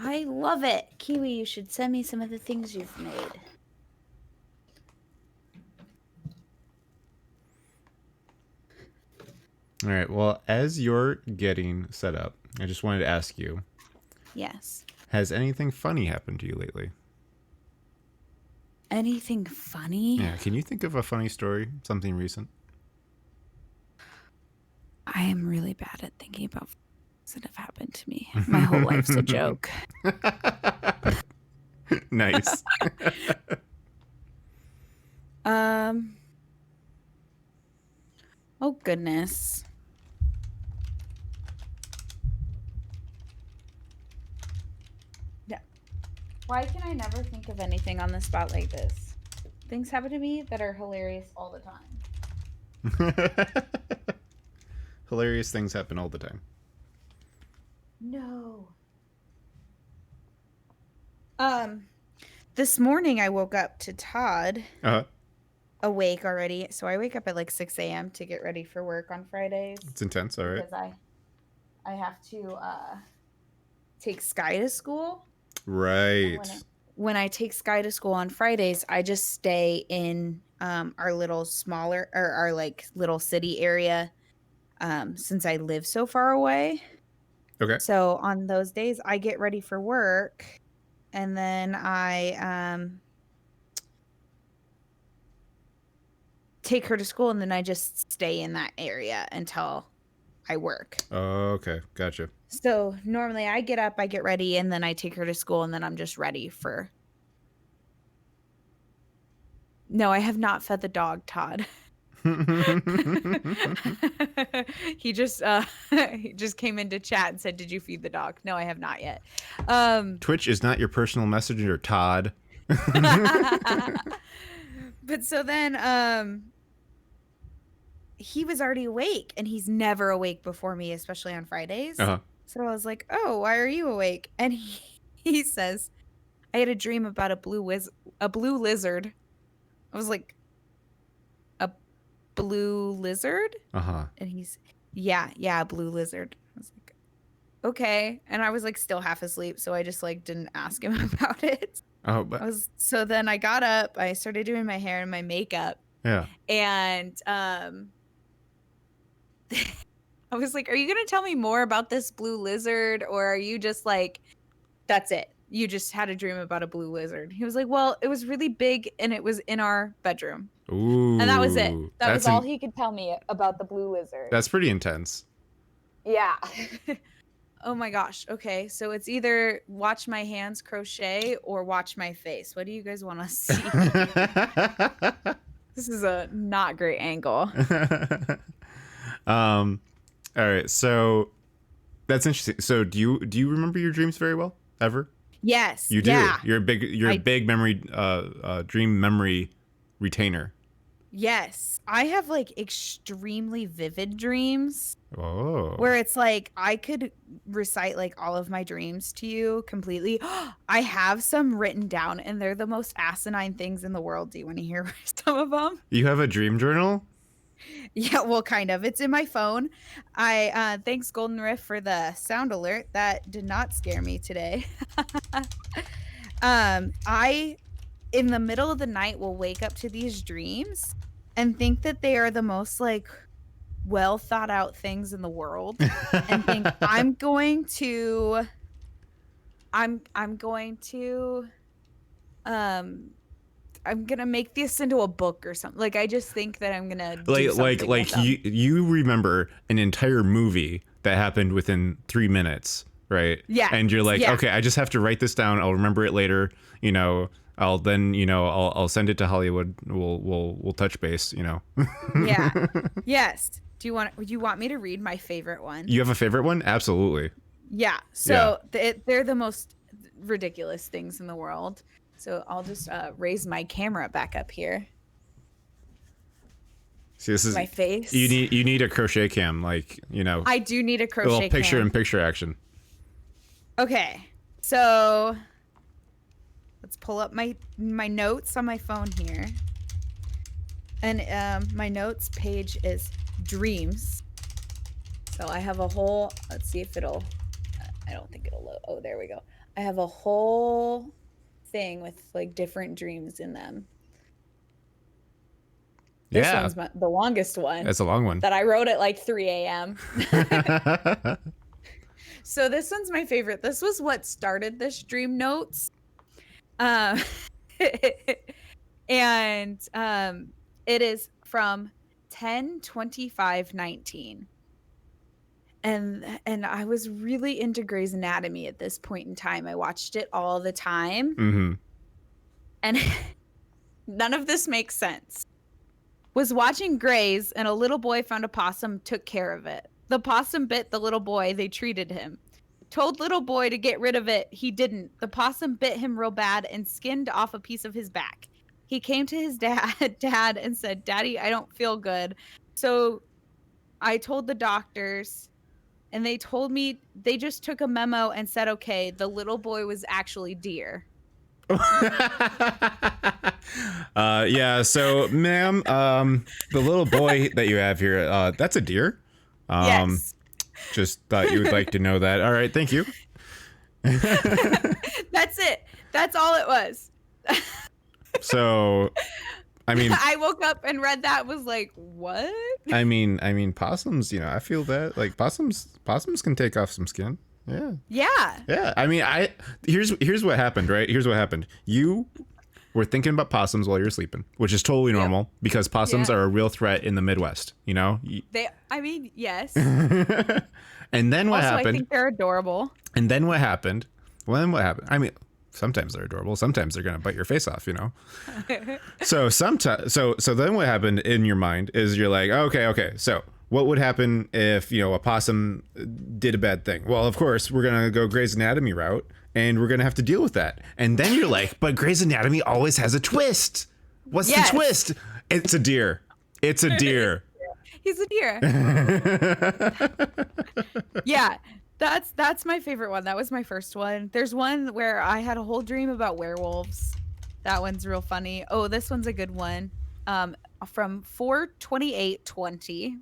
I love it. Kiwi, you should send me some of the things you've made. All right. Well, as you're getting set up, I just wanted to ask you. Yes. Has anything funny happened to you lately? Anything funny? Yeah. Can you think of a funny story? Something recent? I am really bad at thinking about things that have happened to me. My whole life's a joke. Nice. Oh goodness. Yeah. Why can I never think of anything on the spot like this? Things happen to me that are hilarious all the time. Hilarious things happen all the time. No. This morning I woke up to Todd awake already. So I wake up at like 6 a.m. to get ready for work on Fridays. It's intense, all right. Because I have to take Sky to school. Right. When I take Sky to school on Fridays, I just stay in our little smaller or our like little city area since I live so far away. Okay. So on those days I get ready for work and then I take her to school and then I just stay in that area until I work. Oh, okay. Gotcha. So normally I get up, I get ready, and then I take her to school and then I'm just ready for... No, I have not fed the dog, Todd. he just came into chat and said, "Did you feed the dog?" No, I have not yet. Twitch is not your personal messenger, Todd. But so then he was already awake, and he's never awake before me, especially on Fridays. So I was like, "Oh, why are you awake?" And he says, "I had a dream about a blue lizard." I was like, "A blue lizard?" And he's, yeah, a blue lizard. I was like, okay. And I was like still half asleep, so I just like didn't ask him about it. So then I got up, I started doing my hair and my makeup. Yeah. And I was like, "Are you gonna tell me more about this blue lizard, or are you just like, that's it? You just had a dream about a blue lizard?" He was like, "Well, it was really big and it was in our bedroom." Ooh. And that was it. That was all he could tell me about the blue lizard. That's pretty intense. Yeah. Oh my gosh. Okay. So it's either watch my hands crochet or watch my face. What do you guys want to see? This is a not great angle. All right. So that's interesting. So do you remember your dreams very well? Ever? Yes. You do. Yeah. You're a big memory dream memory retainer. Yes. I have like extremely vivid dreams. Oh. Where it's like I could recite like all of my dreams to you completely. I have some written down and they're the most asinine things in the world. Do you want to hear some of them? You have a dream journal? Yeah, well, kind of. It's in my phone. I thanks Golden Rift for the sound alert. That did not scare me today. I in the middle of the night will wake up to these dreams and think that they are the most like well thought out things in the world and think I'm going to make this into a book or something. Like I just think that I'm gonna do something like you remember an entire movie that happened within 3 minutes, right? Yeah. And you're like, okay, I just have to write this down. I'll remember it later. You know, I'll then, you know, I'll send it to Hollywood. We'll touch base. You know. Yeah. Yes. Do you want me to read my favorite one? You have a favorite one? Absolutely. Yeah. So they're the most ridiculous things in the world. So I'll just raise my camera back up here. See, this is my face. You need a crochet cam, like, you know. I do need a crochet cam. A little picture-in-picture action. Okay. So let's pull up my notes on my phone here. And my notes page is dreams. So I have a whole, let's see if it'll, I don't think it'll load. Oh, there we go. I have a whole thing with like different dreams in them. This Yeah, one's the longest one that's a long one. that I wrote at like 3 a.m. So this one's my favorite. This was what started this dream notes. Um, and it is from 10/25/19. And I was really into Grey's Anatomy at this point in time. I watched it all the time. Mm-hmm. And none of this makes sense. Was watching Grey's and a little boy found a possum, took care of it. The possum bit the little boy, they treated him. Told little boy to get rid of it, he didn't. The possum bit him real bad and skinned off a piece of his back. He came to his dad and said, "Daddy, I don't feel good." So I told the doctors, and they told me, they just took a memo and said, okay, the little boy was actually deer. Yeah, so ma'am, the little boy that you have here, that's a deer. Yes. Just thought you would like to know that. All right, thank you. That's it. That's all it was. So, I mean, I woke up and read that, was like, what? I mean, possums, you know, I feel that like possums can take off some skin. Yeah. Yeah. Yeah. I mean, here's what happened, right? Here's what happened. You were thinking about possums while you're sleeping, which is totally normal because possums are a real threat in the Midwest, you know? Yes. And then what also, happened? I think they're adorable. And then what happened? Well, then what happened? I mean, sometimes they're adorable. Sometimes they're going to bite your face off, you know? So then what happened in your mind is you're like, okay. So what would happen if, you know, a possum did a bad thing? Well, of course, we're going to go Grey's Anatomy route and we're going to have to deal with that. And then you're like, but Grey's Anatomy always has a twist. What's the twist? It's a deer. It's a deer. He's a deer. Yeah. That's my favorite one. That was my first one. There's one where I had a whole dream about werewolves. That one's real funny. Oh, this one's a good one. From 4/28/20.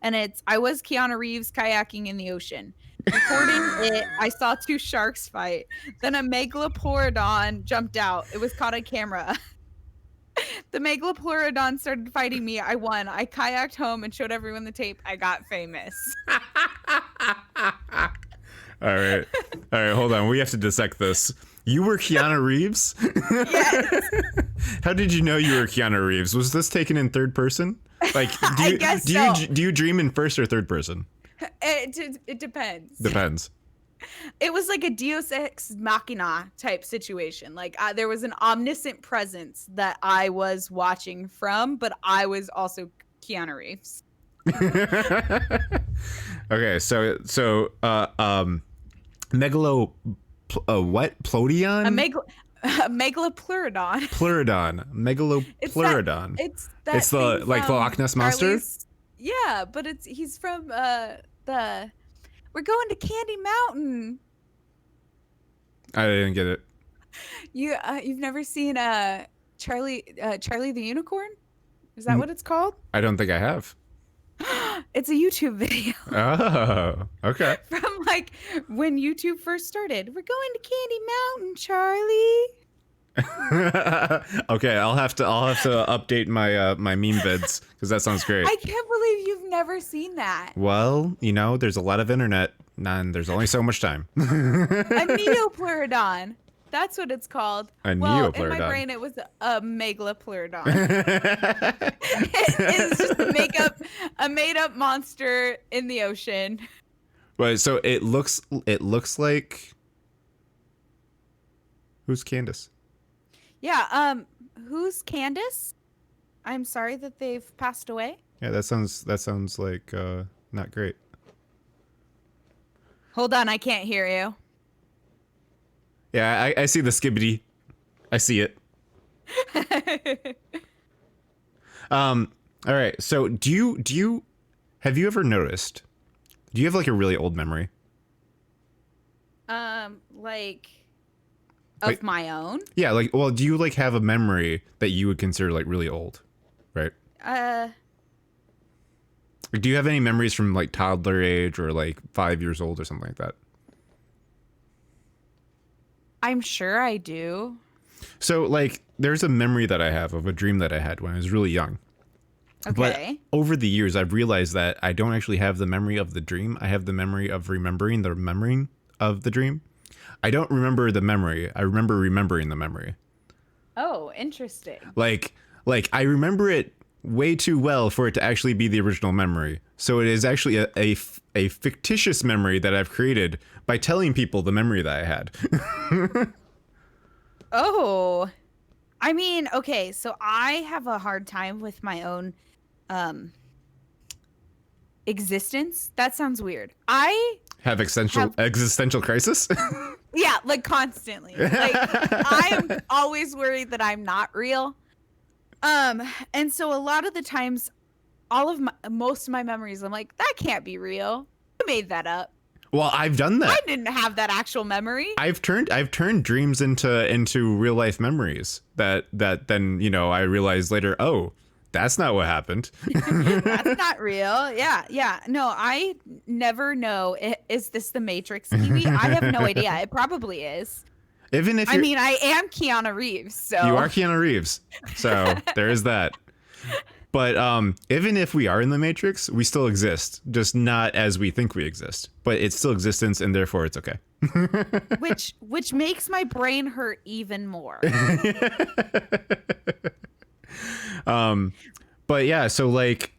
And it's, I was Keanu Reeves kayaking in the ocean. Recording it, I saw two sharks fight. Then a megalopleurodon jumped out. It was caught on camera. The megalopleurodon started fighting me. I won. I kayaked home and showed everyone the tape. I got famous. All right. Hold on. We have to dissect this. You were Keanu Reeves? Yes. How did you know you were Keanu Reeves? Was this taken in third person? Like, do you dream in first or third person? It depends. Depends. It was like a Deus Ex Machina type situation. Like there was an omniscient presence that I was watching from, but I was also Keanu Reeves. Okay, so what? Plodion? A megalopleurodon. Megalopleurodon. It's the like the Loch Ness monster? Yeah, but he's from the We're going to Candy Mountain. I didn't get it. You've never seen Charlie the Unicorn? Is that what it's called? I don't think I have. It's a YouTube video. Oh, okay. From like when YouTube first started. We're going to Candy Mountain, Charlie. Okay, I'll have to update my my meme vids because that sounds great. I can't believe you've never seen that. Well, you know, there's a lot of internet, and there's only so much time. A neopleurodon. That's what it's called. Neopleurodon. In my brain, it was a megalopleurodon. It's just a made up monster in the ocean. Right. So it looks like. Who's Candace? Yeah. Who's Candace? I'm sorry that they've passed away. Yeah, that sounds like not great. Hold on, I can't hear you. Yeah, I see the skibbity. I see it. All right. So do you have you ever noticed? Do you have like a really old memory? Like of my own? Yeah, like, well, do you like have a memory that you would consider like really old? Right? Like, do you have any memories from like toddler age or like 5 years old or something like that? I'm sure I do. So, like, there's a memory that I have of a dream that I had when I was really young. Okay. But over the years, I've realized that I don't actually have the memory of the dream. I have the memory of remembering the memory of the dream. I don't remember the memory. I remember remembering the memory. Oh, interesting. Like I remember it way too well for it to actually be the original memory. So it is actually a fictitious memory that I've created by telling people the memory that I had. Oh, I mean, okay, so I have a hard time with my own existence. That sounds weird. I Have existential crisis? yeah, like constantly. Like I am always worried that I'm not real. And so a lot of the times most of my memories, I'm like, that can't be real. I made that up. Well, I've done that. I didn't have that actual memory. I've turned dreams into real life memories that then, you know, I realized later, oh, that's not what happened. That's not real. Yeah. No, I never know. Is this the Matrix TV? I have no idea. It probably is. Even if I mean, I am Keanu Reeves, so you are Keanu Reeves, so there is that. But even if we are in the Matrix, we still exist, just not as we think we exist. But it's still existence, and therefore it's okay. which makes my brain hurt even more. But yeah, so like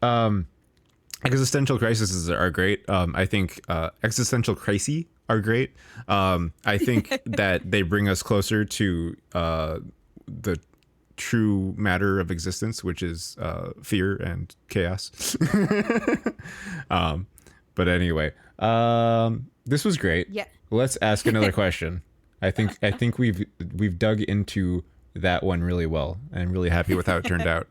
existential crises are great. I think existential crises are great. I think that they bring us closer to the true matter of existence, which is fear and chaos. But anyway, this was great. Yeah. Let's ask another question. I think we've dug into that one really well, and I'm really happy with how it turned out.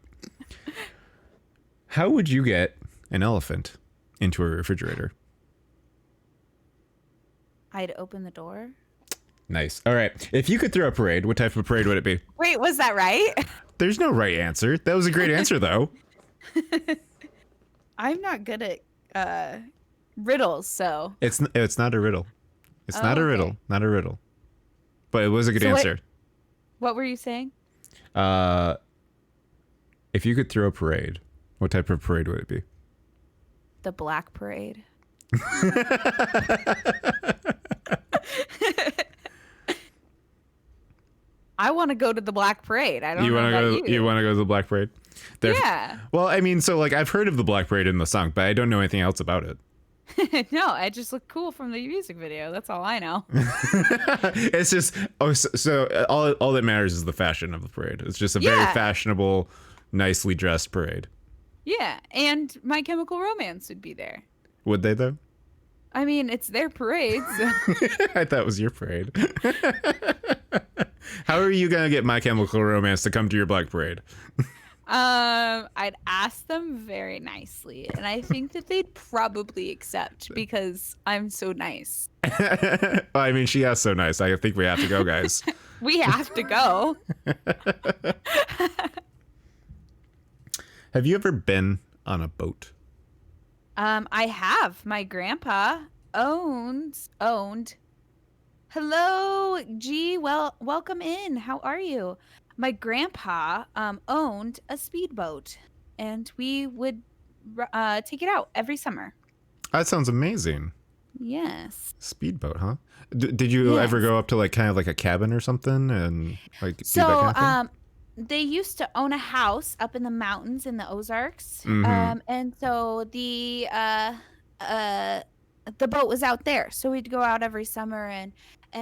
How would you get an elephant into a refrigerator? I'd open the door. Nice. All right. If you could throw a parade, what type of parade would it be? Wait, was that right? There's no right answer. That was a great answer, though. I'm not good at riddles, so It's not a riddle. It's not a riddle. Okay. Not a riddle. But it was a good answer. What were you saying? If you could throw a parade, what type of parade would it be? The Black Parade. I want to go to the Black Parade. I don't know about you. You want to go to the Black Parade? Yeah. Well, I mean, so like I've heard of the Black Parade in the song, but I don't know anything else about it. No, it just looked cool from the music video. That's all I know. It's just all that matters is the fashion of the parade. It's just a very fashionable, nicely dressed parade. Yeah, and My Chemical Romance would be there. Would they though? I mean, it's their parade. So. I thought it was your parade. How are you gonna get My Chemical Romance to come to your Black Parade? I'd ask them very nicely, and I think that they'd probably accept because I'm so nice. I mean, she is so nice. I think we have to go, guys. We have to go. Have you ever been on a boat? I have. My grandpa owned. Hello, G. Well, welcome in. How are you? My grandpa owned a speedboat, and we would take it out every summer. That sounds amazing. Yes. Speedboat, huh? Did you ever go up to like kind of like a cabin or something and like do that kind of thing? They used to own a house up in the mountains in the Ozarks, Mm-hmm. and so the boat was out there. So we'd go out every summer and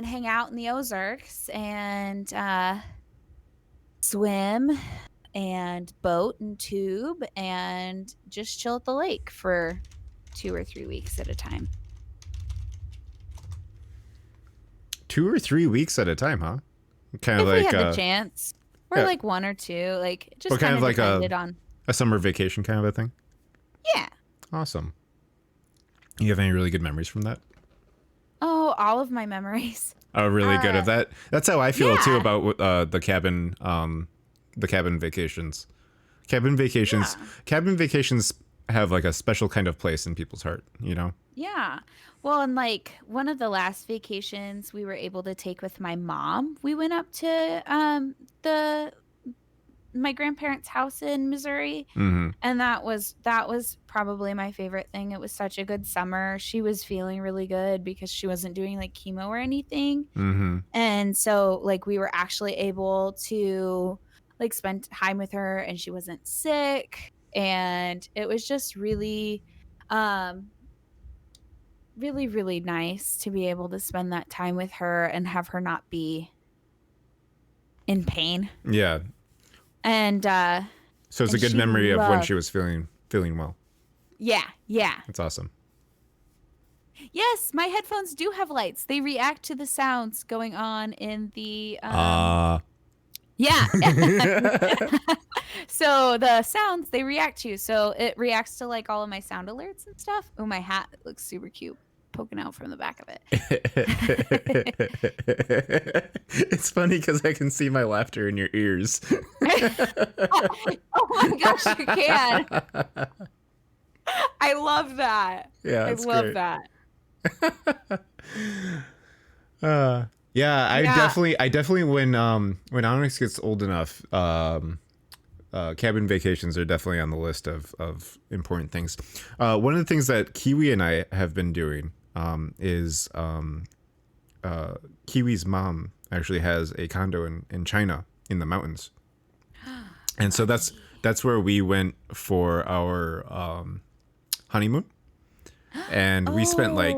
hang out in the Ozarks and swim and boat and tube and just chill at the lake for 2 or 3 weeks at a time. 2 or 3 weeks at a time, huh? Kind of If like we had the chance. Or like 1 or 2, like just kind of like depended on a summer vacation kind of a thing. Yeah. Awesome. You have any really good memories from that? Oh, all of my memories. Oh, really good of that. That's how I feel too about the cabin vacations. Cabin vacations have like a special kind of place in people's heart, you know? Yeah. Well, and like one of the last vacations we were able to take with my mom, we went up to the my grandparents' house in Missouri, Mm-hmm. and that was probably my favorite thing. It was such a good summer. She was feeling really good because she wasn't doing like chemo or anything. Mm-hmm. And so like we were actually able to like spend time with her and she wasn't sick, and it was just really um really, really nice to be able to spend that time with her and have her not be in pain. Yeah. And So it's a and good she memory of when loved. she was feeling well. Yeah, yeah. That's awesome. Yes, my headphones do have lights. They react to the sounds going on in the Uh yeah. So the sounds they react to. So it reacts to like all of my sound alerts and stuff. Oh, my hat looks super cute poking out from the back of it. It's funny because I can see my laughter in your ears. Oh my gosh, you can. I love that. Yeah, I it's love great. that. Yeah, Yeah. I definitely when Onyx gets old enough, cabin vacations are definitely on the list of important things. One of the things that Kiwi and I have been doing is Kiwi's mom actually has a condo in China in the mountains, and so that's where we went for our honeymoon, and we spent like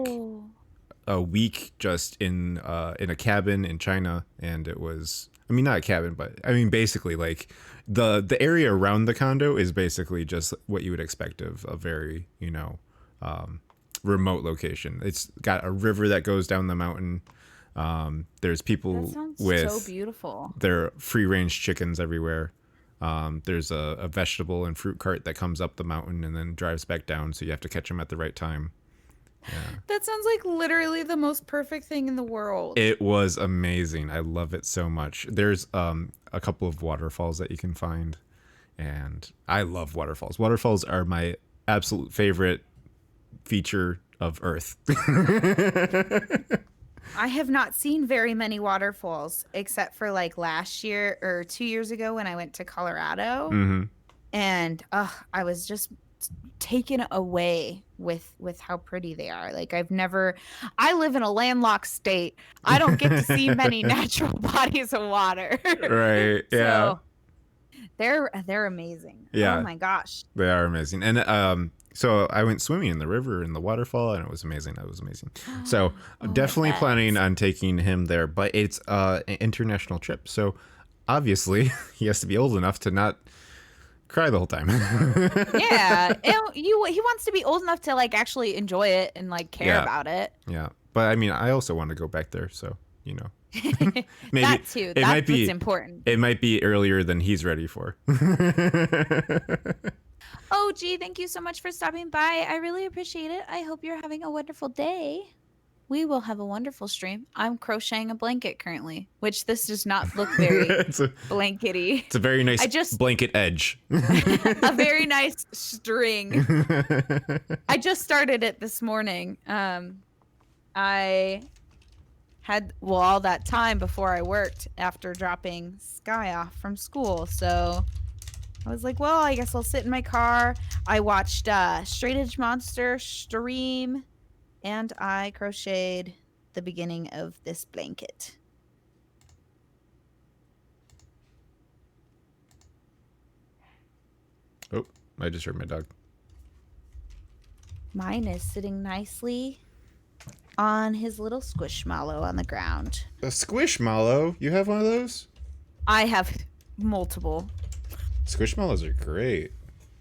Oh. a week just in a cabin in China, and it was, I mean, not a cabin, but I mean basically like the area around the condo is basically just what you would expect of a very, you know, remote location. It's got a river that goes down the mountain. There's That people sounds so with beautiful. their free range chickens everywhere. There's a vegetable and fruit cart that comes up the mountain and then drives back down, so you have to catch them at the right time. Yeah. That sounds like literally the most perfect thing in the world. It was amazing. I love it so much. There's a couple of waterfalls that you can find, and I love waterfalls. Waterfalls are my absolute favorite feature of Earth. I have not seen very many waterfalls except for like last year or 2 years ago when I went to Colorado. Mm-hmm. And I was just taken away with how pretty they are. Like I live in a landlocked state. I don't get to see many natural bodies of water. Right. Yeah. So they're amazing. Oh Yeah. my gosh. They are amazing. And so I went swimming in the river in the waterfall, and it was amazing. That was amazing. So I'm Oh, I definitely bet. planning on taking him there, but it's an international trip. So obviously he has to be old enough to not cry the whole time. Yeah. He wants to be old enough to like actually enjoy it and like care Yeah. about it. Yeah. But I mean, I also want to go back there. So, you know, maybe That too. it That's might be what's important. it might be earlier than he's ready for. Oh, gee, thank you so much for stopping by. I really appreciate it. I hope you're having a wonderful day. We will have a wonderful stream. I'm crocheting a blanket currently, which this does not look very it's blankety. a very nice I just blanket edge. a very nice string. I just started it this morning. I had all that time before I worked after dropping Sky off from school, so I was like, well, I guess I'll sit in my car. I watched Straight Edge Monster stream, and I crocheted the beginning of this blanket. Oh, I just heard my dog. Mine is sitting nicely on his little squishmallow on the ground. A squishmallow? You have one of those? I have multiple. Squishmallows are great.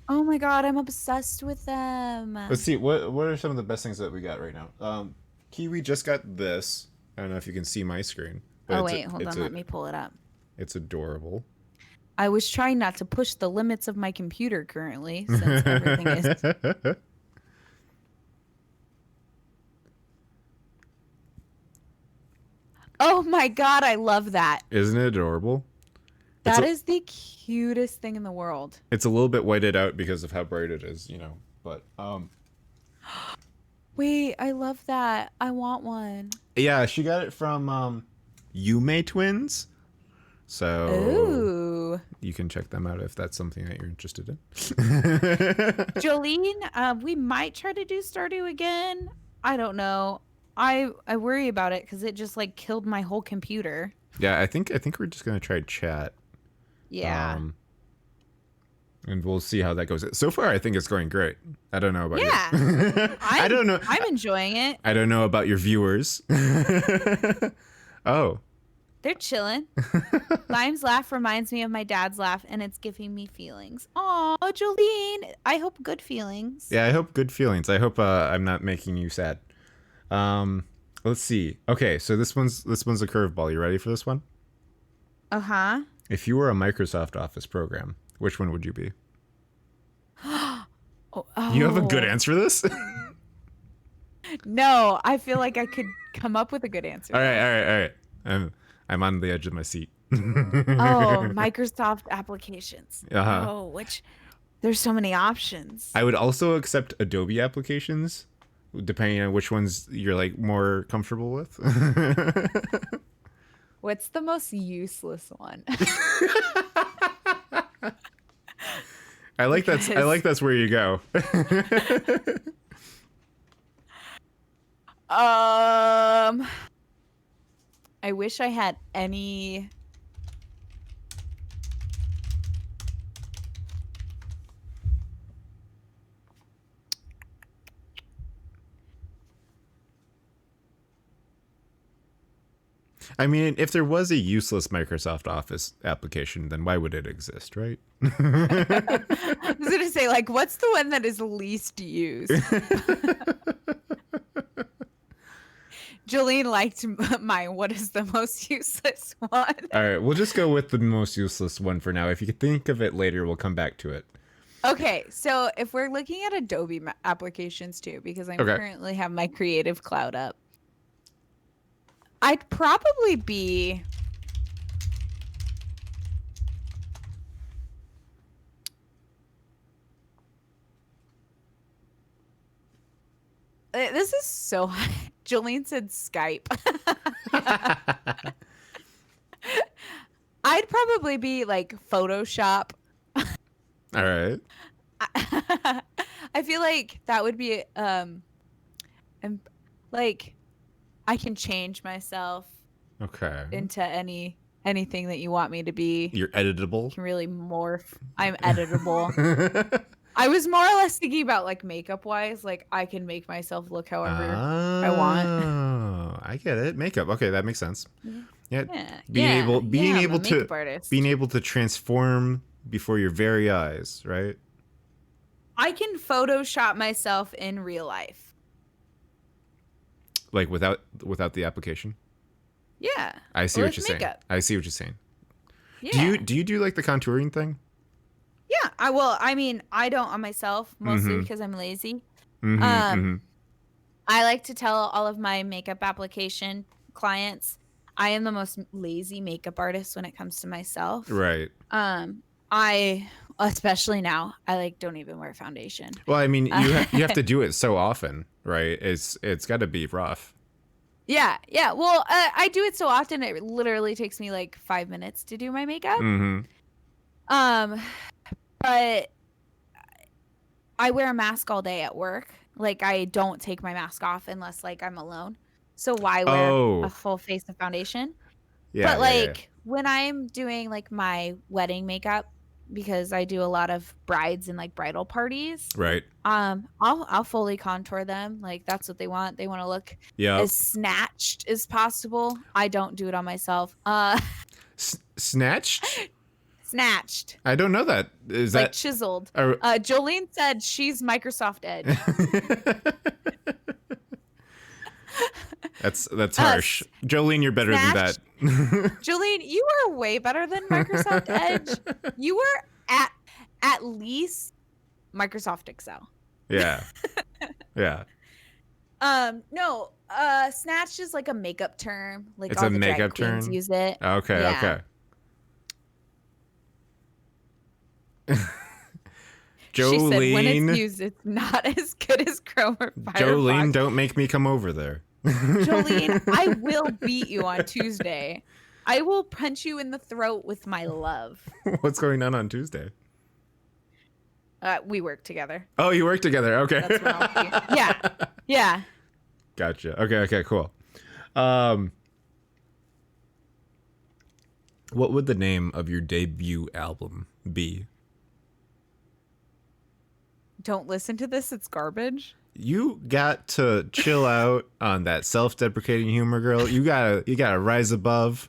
Oh my god, I'm obsessed with them. Let's see, what are some of the best things that we got right now? Kiwi just got this. I don't know if you can see my screen. But Oh wait, hold on, let me pull it up. It's adorable. I was trying not to push the limits of my computer currently, since everything is. Oh my god, I love that. Isn't it adorable? That is the cutest thing in the world. It's a little bit whited out because of how bright it is, you know. But Wait, I love that. I want one. yeah, she got it from Yume Twins. So Ooh. you can check them out if that's something that you're interested in. Jolene, we might try to do Stardew again. I don't know. I worry about it because it just like killed my whole computer. Yeah, I think we're just gonna try chat. Yeah. And we'll see how that goes. So far, I think it's going great. I don't know about you. I don't know. I'm enjoying it. I don't know about your viewers. Oh. They're chilling. Lime's laugh reminds me of my dad's laugh, and it's giving me feelings. Aw, Jolene. I hope good feelings. Yeah, I hope good feelings. I hope I'm not making you sad. Let's see. Okay, so this one's a curveball. You ready for this one? Uh-huh. If you were a Microsoft Office program, which one would you be? Oh. You have a good answer for this? No, I feel like I could come up with a good answer. All right. I'm on the edge of my seat. Oh, Microsoft applications. Uh-huh. Oh, there's so many options. I would also accept Adobe applications, depending on which ones you're like more comfortable with. What's the most useless one? I like that's where you go. I wish I had any. I mean, if there was a useless Microsoft Office application, then why would it exist, right? I was gonna say, like, what's the one that is least used? Jolene liked mine. What is the most useless one? All right, we'll just go with the most useless one for now. If you can think of it later, we'll come back to it. Okay, so if we're looking at Adobe applications too, because I currently have my Creative Cloud up, I'd probably be this is so high. Jolene said Skype. I'd probably be like Photoshop. All right. I feel like that would be like I can change myself into anything that you want me to be. You're editable. I can really morph. I'm editable. I was more or less thinking about like makeup wise, like I can make myself look however I want. Oh, I get it. Makeup. Okay, that makes sense. Yeah. Being able to transform before your very eyes, right? I can Photoshop myself in real life. Like without the application? Yeah. I see what you're saying. I see what you're saying. Yeah. Do you do like the contouring thing? Yeah. I mean, I don't on myself, mostly because I'm lazy. Mm-hmm. I like to tell all of my makeup application clients I am the most lazy makeup artist when it comes to myself. Right. I especially now, I like don't even wear foundation. Well, I mean, you have to do it so often, right? It's got to be rough. Yeah. Well, I do it so often it literally takes me like 5 minutes to do my makeup. But I wear a mask all day at work. Like I don't take my mask off unless like I'm alone. So why wear a full face of foundation? Yeah. But like when I'm doing like my wedding makeup, because I do a lot of brides and like bridal parties. Right. I'll fully contour them. Like that's what they want. They want to look as snatched as possible. I don't do it on myself. Snatched? Snatched. I don't know that. Is like that chiseled? Jolene said she's Microsoft Edge. That's harsh. Jolene, you're better than that. Jolene, you are way better than Microsoft Edge. You were at least Microsoft Excel. Yeah. Yeah. No, snatched is like a makeup term. Like it's all a the makeup drag queens term. Use it. Okay. Yeah. Okay. She said, when it's Jolene. used, it's not as good as Chrome or Firefox. Jolene, don't make me come over there. Jolene, I will beat you on Tuesday. I will punch you in the throat with my love. What's going on Tuesday? We work together. Oh, you work together. Okay. That's when I'll be. Yeah. Yeah. Gotcha. Okay, cool. What would the name of your debut album be? Don't listen to this. It's garbage. You got to chill out on that self-deprecating humor, girl. You gotta rise above,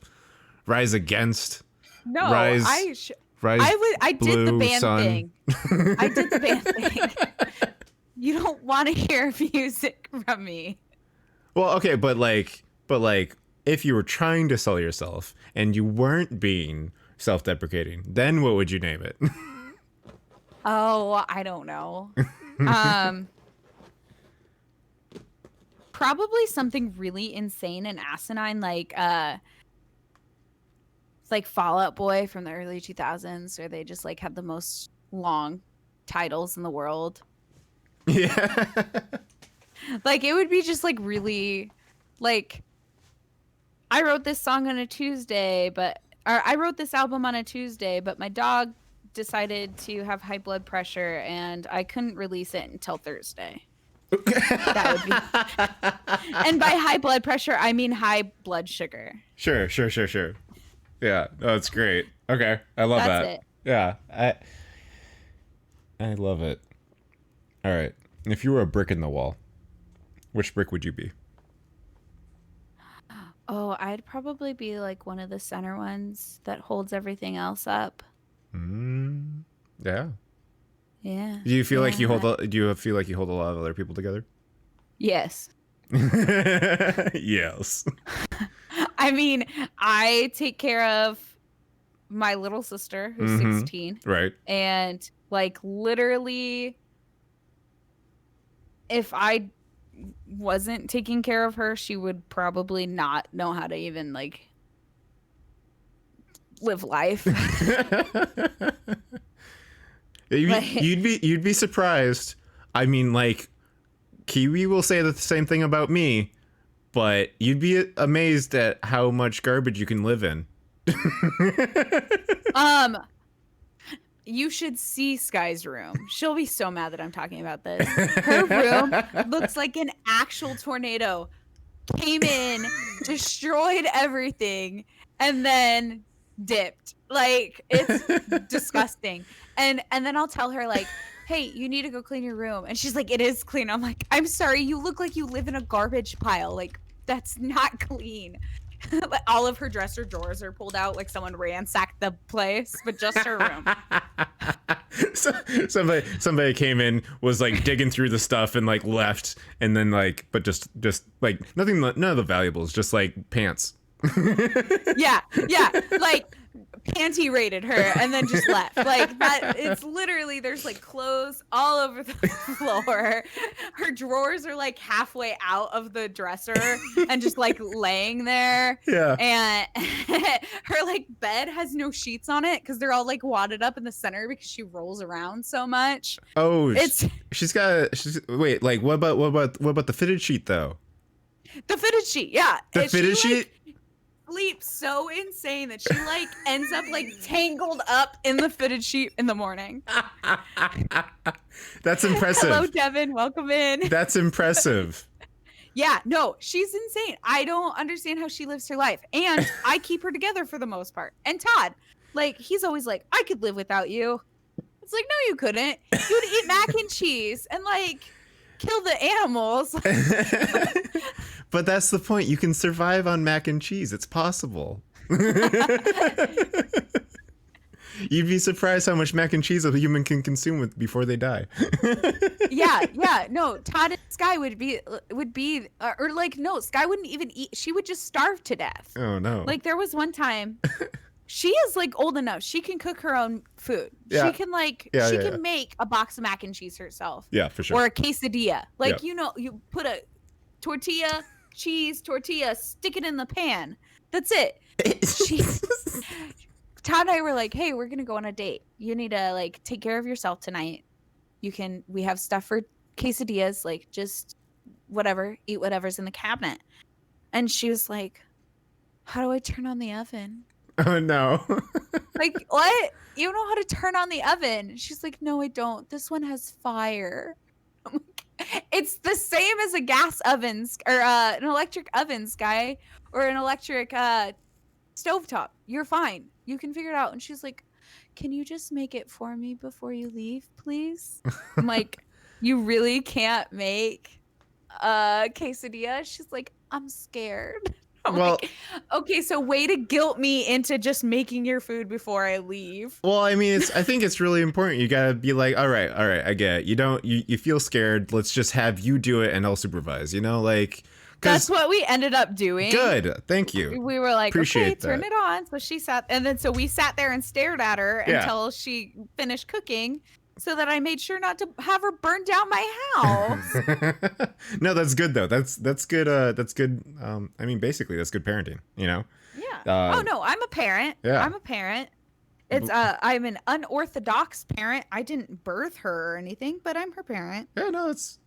rise against. No, rise, I did the band sun. thing. I did the band thing. You don't want to hear music from me. Well, okay, but if you were trying to sell yourself and you weren't being self-deprecating, then what would you name it? Oh, I don't know. Probably something really insane and asinine, like Fall Out Boy from the early 2000s, where they just like have the most long titles in the world. Yeah. Like, it would be just like really, like, I wrote this song on a Tuesday, or I wrote this album on a Tuesday, but my dog decided to have high blood pressure and I couldn't release it until Thursday. That would be. And by high blood pressure, I mean high blood sugar. Sure. Yeah, that's great. Okay, I love that. It. Yeah, I love it. All right, if you were a brick in the wall, which brick would you be? Oh, I'd probably be like one of the center ones that holds everything else up. Yeah. Yeah. Do you feel like you hold? Do you feel like you hold a lot of other people together? Yes. Yes. I mean, I take care of my little sister who's 16. Right. And like literally, if I wasn't taking care of her, she would probably not know how to even like live life. You'd be surprised. I mean, like, Kiwi will say the same thing about me, but you'd be amazed at how much garbage you can live in. You should see Sky's room. She'll be so mad that I'm talking about this. Her room looks like an actual tornado came in, destroyed everything, and then dipped. Like, it's disgusting. And then I'll tell her, like, hey, you need to go clean your room. And she's like, it is clean. I'm like, I'm sorry, you look like you live in a garbage pile. Like, that's not clean. Like, all of her dresser drawers are pulled out, like someone ransacked the place, but just her room. So, somebody came in, was like digging through the stuff and like left, and then like, but just like nothing, none of the valuables, just like pants. Yeah, like panty raided her and then just left. Like that, it's literally, there's like clothes all over the floor. Her drawers are like halfway out of the dresser and just like laying there. Yeah. And her like bed has no sheets on it because they're all like wadded up in the center because she rolls around so much. Oh, she's wait, like what about the fitted sheet though? The fitted sheet, yeah. The fitted sheet? Sleeps so insane that she like ends up like tangled up in the fitted sheet in the morning. That's impressive. Hello, Devin. Welcome in. That's impressive. Yeah, no, she's insane. I don't understand how she lives her life. And I keep her together for the most part. And Todd, like, he's always like, I could live without you. It's like, no, you couldn't. You would eat mac and cheese and like kill the animals. But that's the point. You can survive on mac and cheese. It's possible. You'd be surprised how much mac and cheese a human can consume before they die. Yeah. No, Todd and Sky would be, or like, no, Sky wouldn't even eat. She would just starve to death. Oh, no. Like, there was one time, she is like old enough. She can cook her own food. Yeah. She can like, she can make a box of mac and cheese herself. Yeah, for sure. Or a quesadilla. Like, you know, you put a tortilla, stick it in the pan. That's it. Todd and I were like, hey, we're going to go on a date. You need to like take care of yourself tonight. we have stuff for quesadillas, like just whatever, eat whatever's in the cabinet. And she was like, how do I turn on the oven? Oh no. Like, what? You don't know how to turn on the oven? She's like, no, I don't. This one has fire. I'm like, it's the same as a gas oven or an electric oven, Sky, or an electric stovetop. You're fine. You can figure it out. And she's like, can you just make it for me before you leave, please? I'm like, you really can't make a quesadilla? She's like, I'm scared. I'm Well, like, okay, so way to guilt me into just making your food before I leave. well, I mean, I think it's really important. You gotta be like, all right, I get it. You feel scared. Let's just have you do it and I'll supervise, like, that's what we ended up doing. Good. Thank you. We were like, Appreciate okay, turn it on. So she sat, and then so we sat there and stared at her until she finished cooking, so that I made sure not to have her burn down my house. No, that's good though. That's good. That's good. I mean, basically, that's good parenting. Yeah. Oh no, I'm a parent. Yeah. I'm a parent. It's I'm an unorthodox parent. I didn't birth her or anything, but I'm her parent. Yeah, no, it's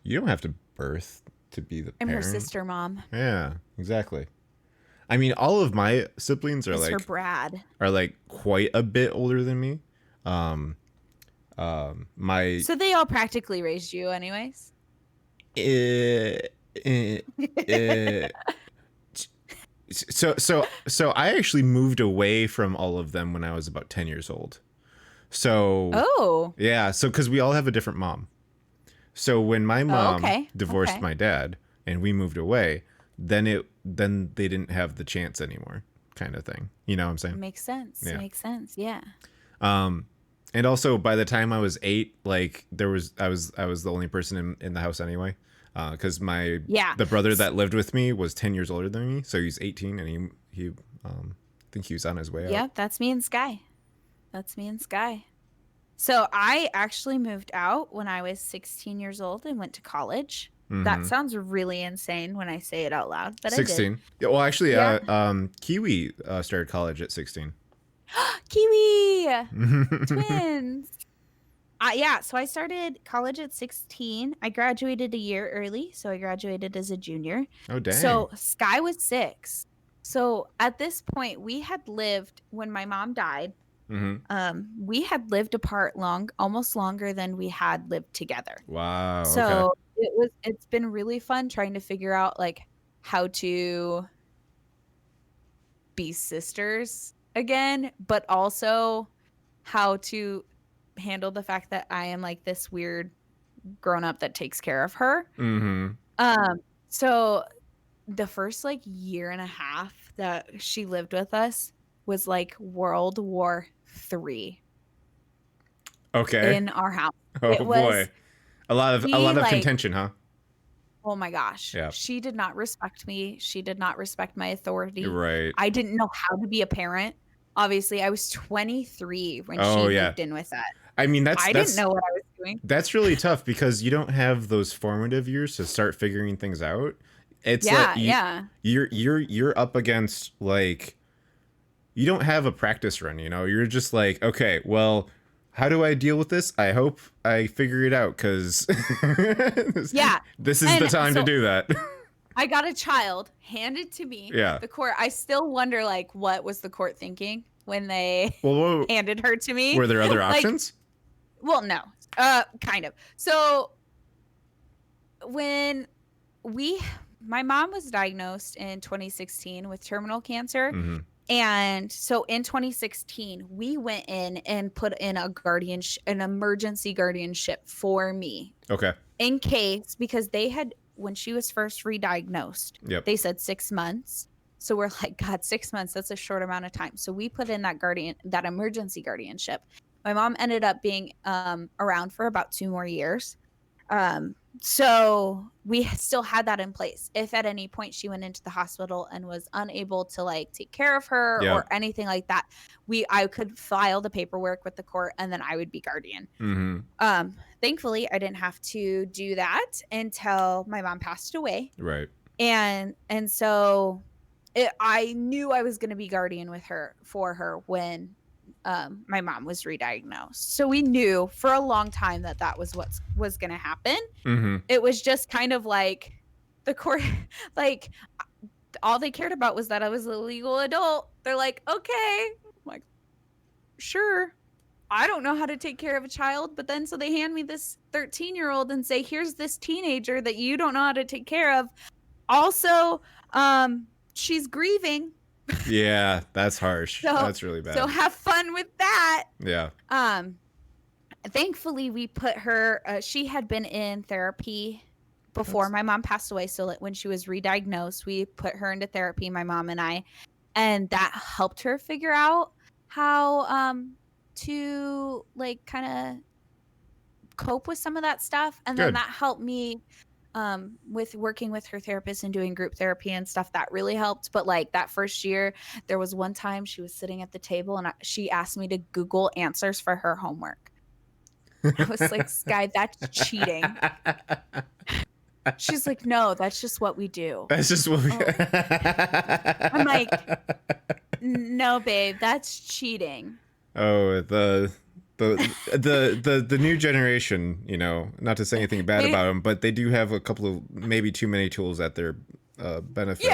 you don't have to birth to be the I'm parent. her sister mom. Yeah, exactly. I mean, all of my siblings are her Brad. Are like quite a bit older than me. So they all practically raised you, anyways. So I actually moved away from all of them when I was about 10 years old. So yeah, so because we all have a different mom. So when my mom divorced my dad and we moved away, then they didn't have the chance anymore, kind of thing. You know what I'm saying? Makes sense. Yeah. Makes sense. Yeah. And also by the time I was 8, like I was the only person in the house anyway. Because the brother that lived with me was 10 years older than me, so he's 18, and he I think he was on his way out. Yeah, that's me and Sky. So I actually moved out when I was 16 years old and went to college. Mm-hmm. That sounds really insane when I say it out loud, but 16. I did. Yeah, well, actually, Kiwi started college at 16. Kiwi! Twins! Yeah, so I started college at 16. I graduated a year early, so I graduated as a junior. Oh, dang. So Sky was 6. So at this point, we had lived, when my mom died, we had lived apart almost longer than we had lived together. Wow. So it's been really fun trying to figure out like how to be sisters again, but also how to handle the fact that I am like this weird grown up that takes care of her. So the first like year and a half that she lived with us was like World War III. Okay. In our house. Oh boy. A lot of contention, huh? Oh my gosh. Yeah. She did not respect me. She did not respect my authority. Right. I didn't know how to be a parent. Obviously, I was 23 when she moved in with that. I mean, I didn't know what I was doing. That's really tough because you don't have those formative years to start figuring things out. It's you're up against like you don't have a practice run, You're just like, okay, well, how do I deal with this? I hope I figure it out because this is the time to do that. I got a child handed to me. Yeah. The court. I still wonder, like, what was the court thinking when they handed her to me? Were there other options? Well, no. Kind of. So when my mom was diagnosed in 2016 with terminal cancer. Mm-hmm. And so in 2016, we went in and put in an emergency guardianship for me. Okay. In case, because when she was first re-diagnosed, they said 6 months. So we're like, God, 6 months, that's a short amount of time. So we put in that emergency guardianship. My mom ended up being around for about 2 more years. So we still had that in place. If at any point she went into the hospital and was unable to like take care of her or anything like that, I could file the paperwork with the court and then I would be guardian. Mm-hmm. Thankfully, I didn't have to do that until my mom passed away. Right. And so I knew I was going to be guardian for her when my mom was re-diagnosed. So we knew for a long time that that was what was going to happen. Mm-hmm. It was just kind of like the court, like all they cared about was that I was a legal adult. They're like, okay, I'm like, sure. I don't know how to take care of a child, but then so they hand me this 13-year-old and say, here's this teenager that you don't know how to take care of. Also, she's grieving. Yeah, that's harsh. That's really bad. So have fun with that. Yeah. Thankfully we put her, she had been in therapy before my mom passed away. So when she was re-diagnosed, we put her into therapy, my mom and I, and that helped her figure out how to like kind of cope with some of that stuff. And then that helped me with working with her therapist and doing group therapy and stuff. That really helped. But like that first year, there was one time she was sitting at the table and she asked me to Google answers for her homework. I was like, Sky, that's cheating. She's like, no, that's just what we do. That's just what we I'm like, no, babe, that's cheating. Oh, the new generation, you know, not to say anything bad about them, but they do have a couple of maybe too many tools at their benefit.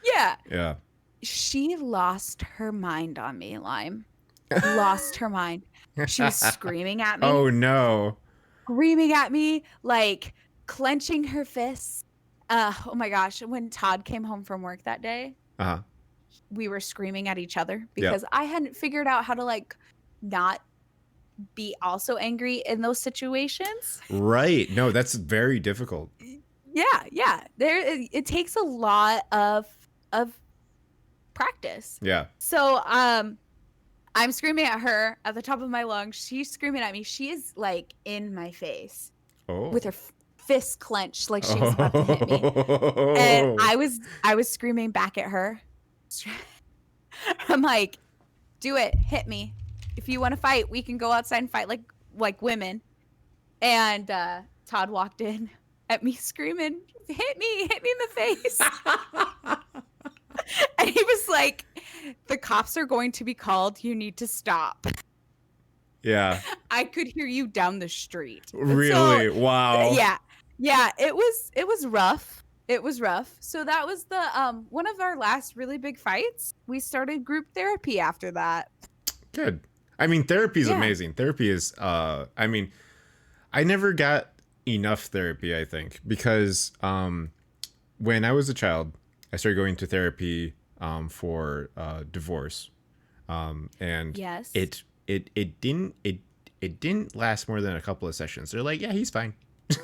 Yeah. She lost her mind on me, Lime. Lost her mind. She was screaming at me. Oh no. Screaming at me, like clenching her fists. Oh my gosh. When Todd came home from work that day, we were screaming at each other because I hadn't figured out how to like not be also angry in those situations. Right. No, that's very difficult. Yeah. It takes a lot of practice. Yeah. So I'm screaming at her at the top of my lungs. She's screaming at me. She is like in my face with her fist clenched like she was about to hit me. And I was screaming back at her. I'm like, do it, hit me. If you want to fight, we can go outside and fight like women. And Todd walked in at me screaming, hit me in the face. And he was like, the cops are going to be called. You need to stop. Yeah. I could hear you down the street. Really? So, wow. Yeah. It was rough. It was rough. So that was the one of our last really big fights. We started group therapy after that. Good. I mean, therapy is amazing. Therapy is I mean, I never got enough therapy, I think, because when I was a child, I started going to therapy for divorce. And it didn't last more than a couple of sessions. They're like, yeah, he's fine.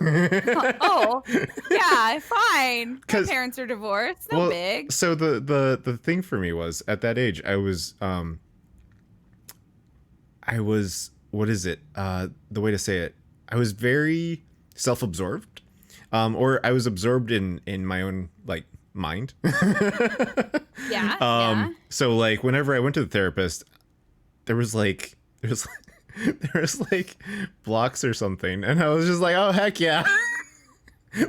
Oh, yeah, fine. My parents are divorced. No big. So the thing for me was at that age, I was what is it? The way to say it, I was very self-absorbed, or I was absorbed in my own like mind. So like whenever I went to the therapist, there was like blocks or something, and I was just like, oh heck yeah.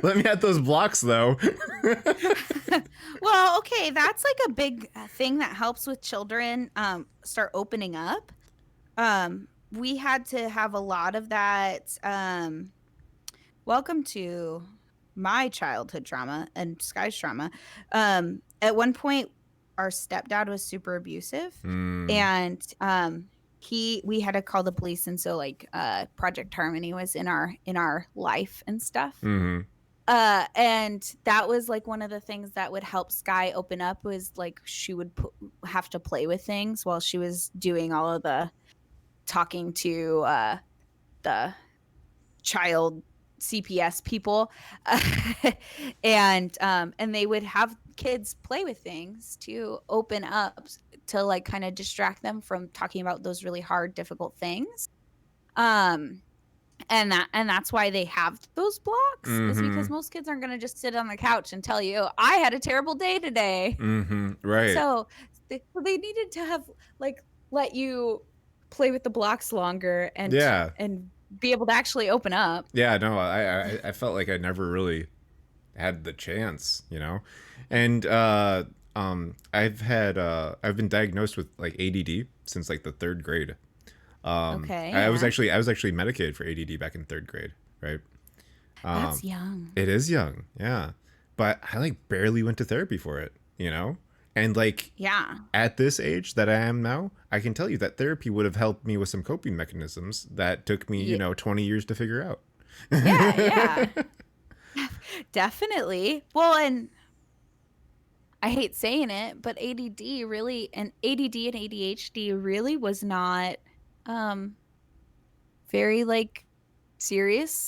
Let me have those blocks though. Well, okay, that's like a big thing that helps with children start opening up. We had to have a lot of that. Welcome to my childhood trauma and Sky's trauma. At one point, our stepdad was super abusive, and we had to call the police, and so like Project Harmony was in our life and stuff. And that was like one of the things that would help Sky open up, was like she would have to play with things while she was doing all of the talking to the child CPS people. And they would have kids play with things to open up, to like kind of distract them from talking about those really hard, difficult things. And that's why they have those blocks, is because most kids aren't going to just sit on the couch and tell you, I had a terrible day today. Right. So they needed to have like let you play with the blocks longer and be able to actually open up. Yeah, no, I felt like I never really had the chance, you know. And I've been diagnosed with like ADD since like the third grade. Okay, I was yeah. actually medicated for ADD back in third grade, right? That's young. It is young, yeah, but I like barely went to therapy for it, and like Yeah. at this age that I am now, I can tell you that therapy would have helped me with some coping mechanisms that took me, Yeah, 20 years to figure out. yeah, yeah. Definitely. Well, and I hate saying it, but ADD and ADHD really was not um very like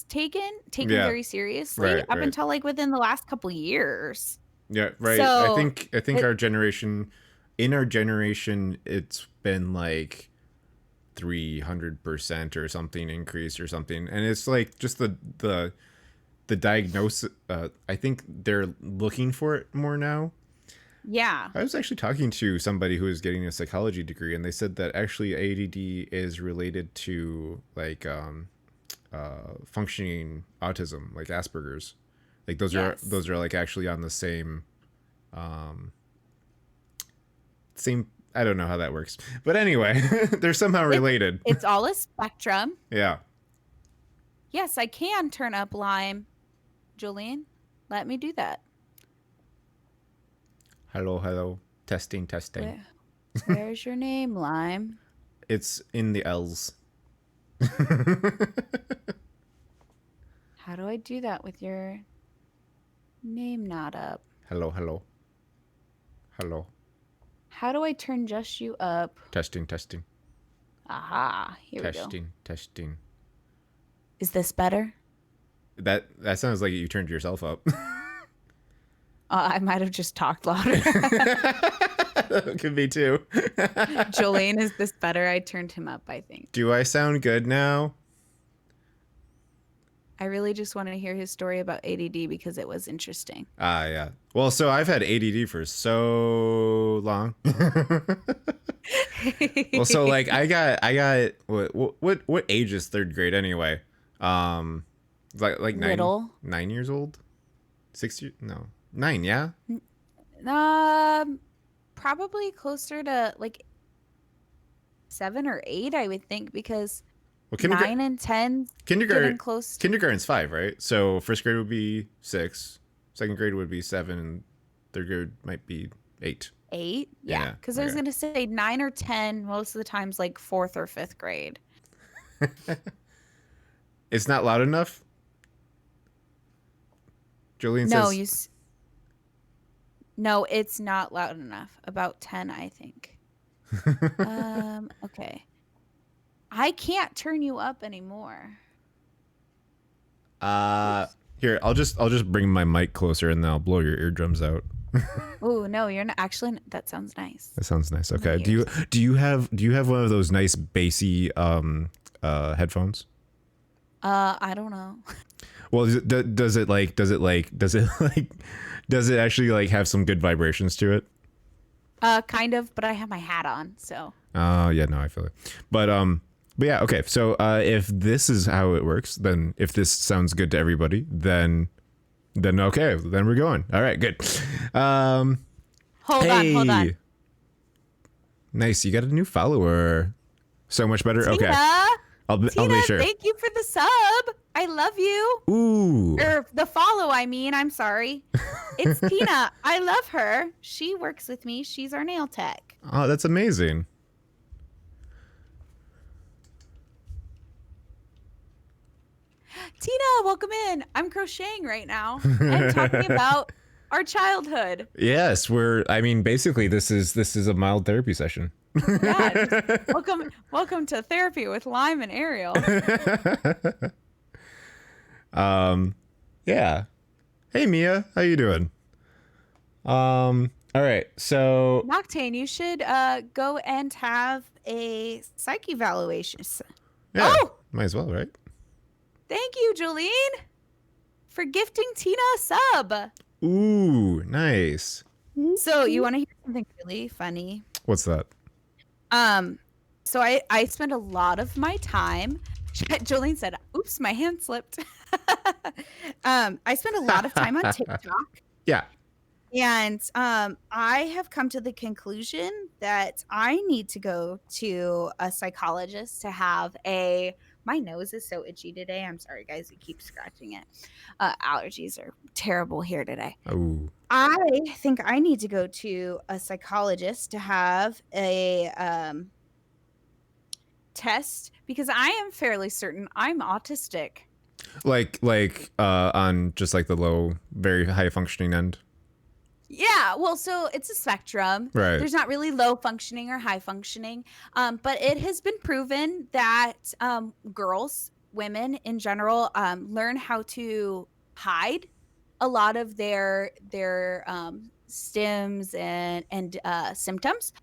taken Yeah, very seriously right, up right. until like within the last couple years. Yeah, right. I So think I think it our generation, in our generation, it's been like 300% or something increase or something, and it's like just the diagnosis. I think they're looking for it more now. yeah. I was actually talking to somebody who is getting a psychology degree, and they said that actually ADD is related to like functioning autism, like Asperger's. Like Yes. those are like actually on the um, same. I don't know how that works, but anyway, they're somehow It related. it's all a spectrum. Yeah. Yes, I can turn up Lime. Julian, let me do that. Hello, hello. Testing, testing. Where's your name, Lime? It's in the L's. How do I do that with your name not up? Hello, hello, hello. How do I turn just you up? Testing, testing, Aha, here we go. testing, testing. Is this better? That sounds like you turned yourself up. I might have just talked louder. Could be too. Julian, is this better? I turned him up, I think. Do I sound good now? I really just want to hear his story about ADD because it was interesting. Ah, yeah. Well, so I've had ADD for so long. Well, so like I got what age is third grade anyway? Like Little. 9 years old, 6 years, no, 9, yeah. Probably closer to like 7 or 8, I would think, because Well, 9 and 10 getting close. kindergarten's 5, right? So first grade would be 6, second grade would be 7, and third grade might be 8. 8, yeah. Yeah. Because I was gonna say 9 or 10 most of the times, like 4th or 5th grade. It's not loud enough. Julian No, says. no, it's not loud enough. About 10, I think. Okay. I can't turn you up anymore. Oops. Here, I'll just bring my mic closer and then I'll blow your eardrums out. Oh no, you're not actually. That sounds nice. That sounds nice. My Okay. ears. Do you have one of those nice bassy headphones? I don't know. Well, does it actually like have some good vibrations to it? Kind of, but I have my hat on, so. Oh, yeah, no, I feel it. But yeah, okay. So, if this is how it works, then if this sounds good to everybody, then okay, then we're going. All right, good. Hold on. Nice. You got a new follower. So much better. Tina, Okay. I'll be sure. thank you for the sub. I love you. Ooh. Or the follow, I mean. I'm sorry. It's Tina. I love her. She works with me. She's our nail tech. Oh, that's amazing. Tina, welcome in. I'm crocheting right now and talking about our childhood. Yes, basically this is a mild therapy session. Yeah, welcome to therapy with Lime and Ariel. Yeah. Hey Mia, how you doing? All right. So Noctane, you should go and have a psych evaluation. yeah, Oh, might as well, right? thank you, Jolene, for gifting Tina a sub. Ooh, nice. So you want to hear something really funny? What's that? So I spend a lot of my time. Jolene said, "Oops, my hand slipped." I spend a lot of time on TikTok. Yeah. And I have come to the conclusion that I need to go to a psychologist to have a. My nose is so itchy today. I'm sorry, guys. I keep scratching it. Allergies are terrible here today. Oh. I think I need to go to a psychologist to have a test because I am fairly certain I'm autistic. Like on just like the low, very high functioning end. Yeah, well, so it's a spectrum. Right. There's not really low functioning or high functioning, but it has been proven that girls, women in general, learn how to hide a lot of their stims and symptoms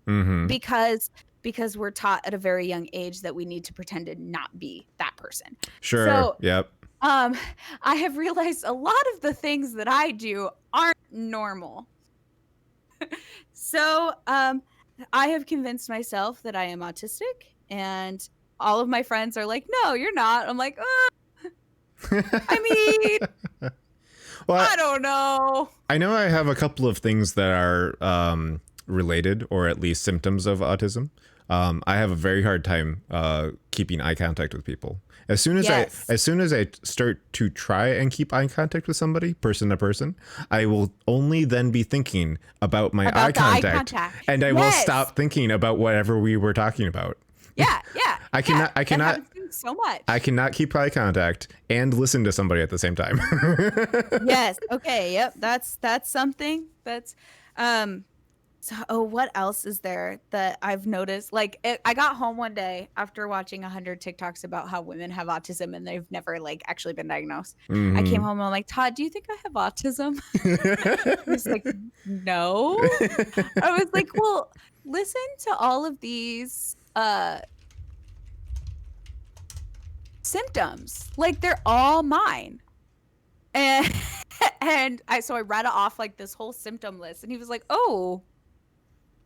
because we're taught at a very young age that we need to pretend to not be that person. Sure. So, yep. I have realized a lot of the things that I do aren't normal. So, I have convinced myself that I am autistic, and all of my friends are like, "No, you're not." I'm like, I mean, well, I don't know. I know I have a couple of things that are related, or at least symptoms of autism. I have a very hard time keeping eye contact with people. As soon as I start to try and keep eye contact with somebody, person to person, I will only then be thinking about my eye contact, and I will stop thinking about whatever we were talking about. Yeah. I cannot so much. I cannot keep eye contact and listen to somebody at the same time. Yes. Okay. Yep. That's something. That's So, what else is there that I've noticed? Like, I got home one day after watching 100 TikToks about how women have autism and they've never like actually been diagnosed. I came home and I'm like, Todd, do you think I have autism? He's like, no. I was like, well, listen to all of these symptoms. Like, they're all mine. And so I read off like this whole symptom list, and he was like, oh,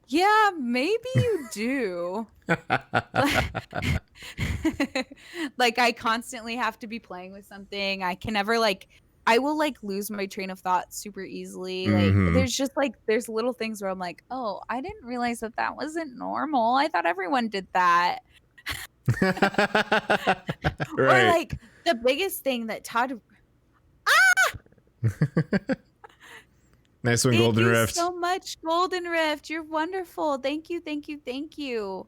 yeah, maybe you do. Like, I constantly have to be playing with something. I can never I will lose my train of thought super easily. Like, there's just there's little things where I'm like, oh, I didn't realize that wasn't normal. I thought everyone did that. Right. Or like the biggest thing that Todd. Nice one, Golden Rift. Thank you so much, Golden Rift. You're wonderful. Thank you, thank you, thank you.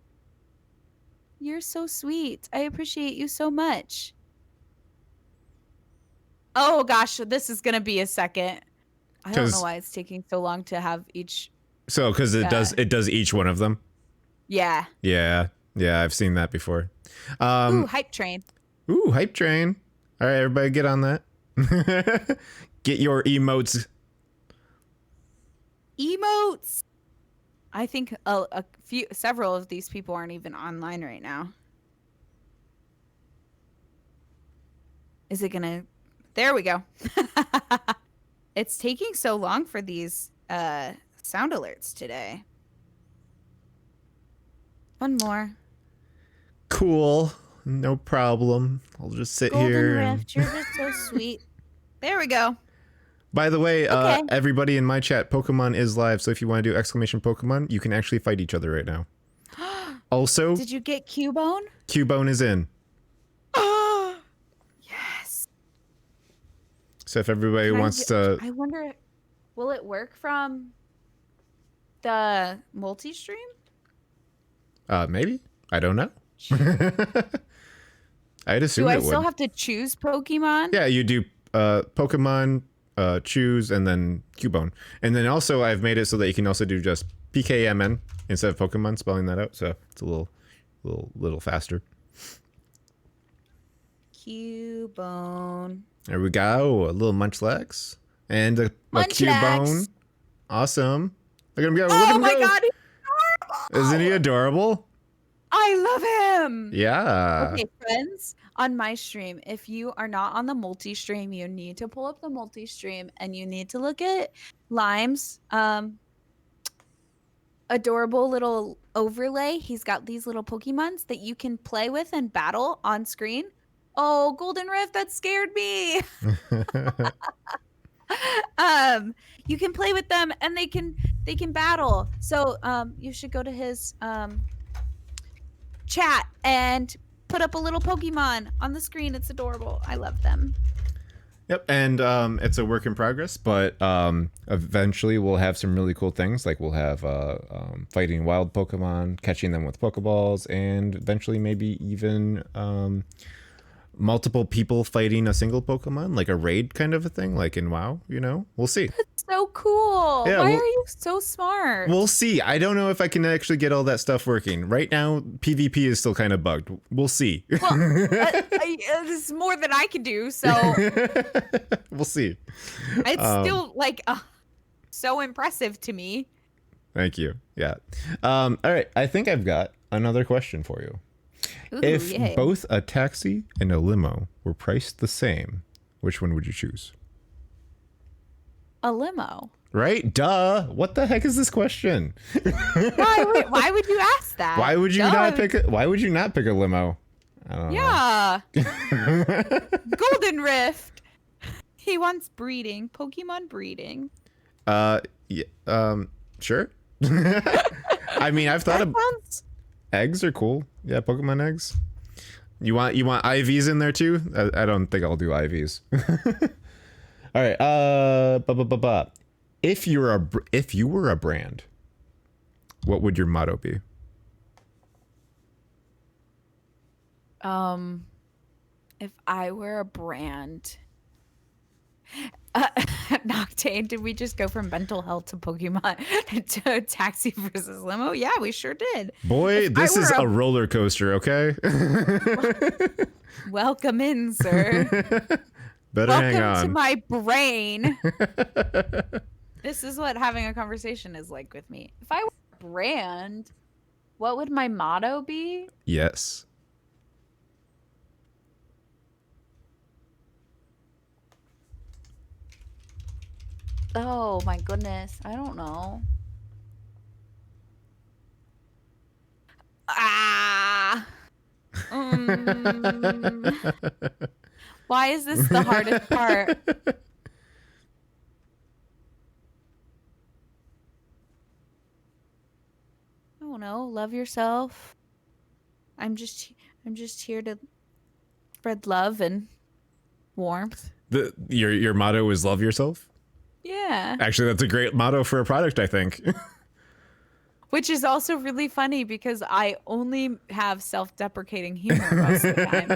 You're so sweet. I appreciate you so much. Oh gosh, this is gonna be a second. I don't know why it's taking so long to have each. So, because it does each one of them. Yeah. Yeah. I've seen that before. Ooh, hype train. Ooh, hype train. All right, everybody, get on that. Get your emotes. Emotes. I think several of these people aren't even online right now. Is it gonna? There we go. It's taking so long for these sound alerts today. One more. Cool. No problem. I'll just sit here. Golden Rift, you're just so sweet. There we go. By the way, everybody in my chat, Pokemon is live, so if you want to do exclamation Pokemon, you can actually fight each other right now. Also, did you get Cubone? Cubone is in. Yes. So if everybody wants to... I wonder, will it work from the multi-stream? Maybe. I don't know. I'd assume do I still have to choose Pokemon? Yeah, you do Pokemon, choose, and then Cubone. And then also I've made it so that you can also do just PKMN instead of Pokemon, spelling that out. So it's a little faster. Cubone. There we go. A little Munchlax. And a Cubone. Awesome. Look at him go. Oh my God, he's adorable. Isn't he adorable? I love him. Yeah. Okay, friends, on my stream, if you are not on the multi-stream, you need to pull up the multi-stream and you need to look at Lime's adorable little overlay. He's got these little Pokemons that you can play with and battle on screen. Oh, Golden Rift, that scared me. You can play with them and they can battle. So you should go to his chat and put up a little Pokemon on the screen. It's adorable. I love them. Yep, and it's a work in progress, but eventually we'll have some really cool things. Like we'll have fighting wild Pokemon, catching them with Pokeballs, and eventually maybe even multiple people fighting a single Pokemon, like a raid kind of a thing, like in WoW. You know, we'll see. That's so cool. Yeah, Why are you so smart? We'll see. I don't know if I can actually get all that stuff working right now. PvP is still kind of bugged. We'll see. Well, this is more than I can do, so we'll see. It's still like so impressive to me. Thank you. Yeah. All right. I think I've got another question for you. Ooh, if yay. both a taxi and a limo were priced the same, which one would you choose? A limo. Right? Duh. What the heck is this question? Why would you ask that? Why would you not pick a limo? I don't know. Yeah. Golden Rift. He wants breeding. Pokemon breeding. Yeah, sure. I mean, I've thought of eggs are cool. Yeah, Pokemon eggs. You want IVs in there too? I don't think I'll do IVs. All right. If you were a brand, what would your motto be? If I were a brand, Noctane, did we just go from mental health to Pokemon to taxi versus limo? Yeah, we sure did. Boy, this is a roller coaster, okay? Welcome in, sir. Better hang on. Welcome to my brain. This is what having a conversation is like with me. If I were a brand, what would my motto be? Yes. Oh my goodness. I don't know. Why is this the hardest part? I don't know. Love yourself. I'm just here to spread love and warmth. Your motto is love yourself? Yeah. Actually, that's a great motto for a product, I think. Which is also really funny because I only have self-deprecating humor most of the time.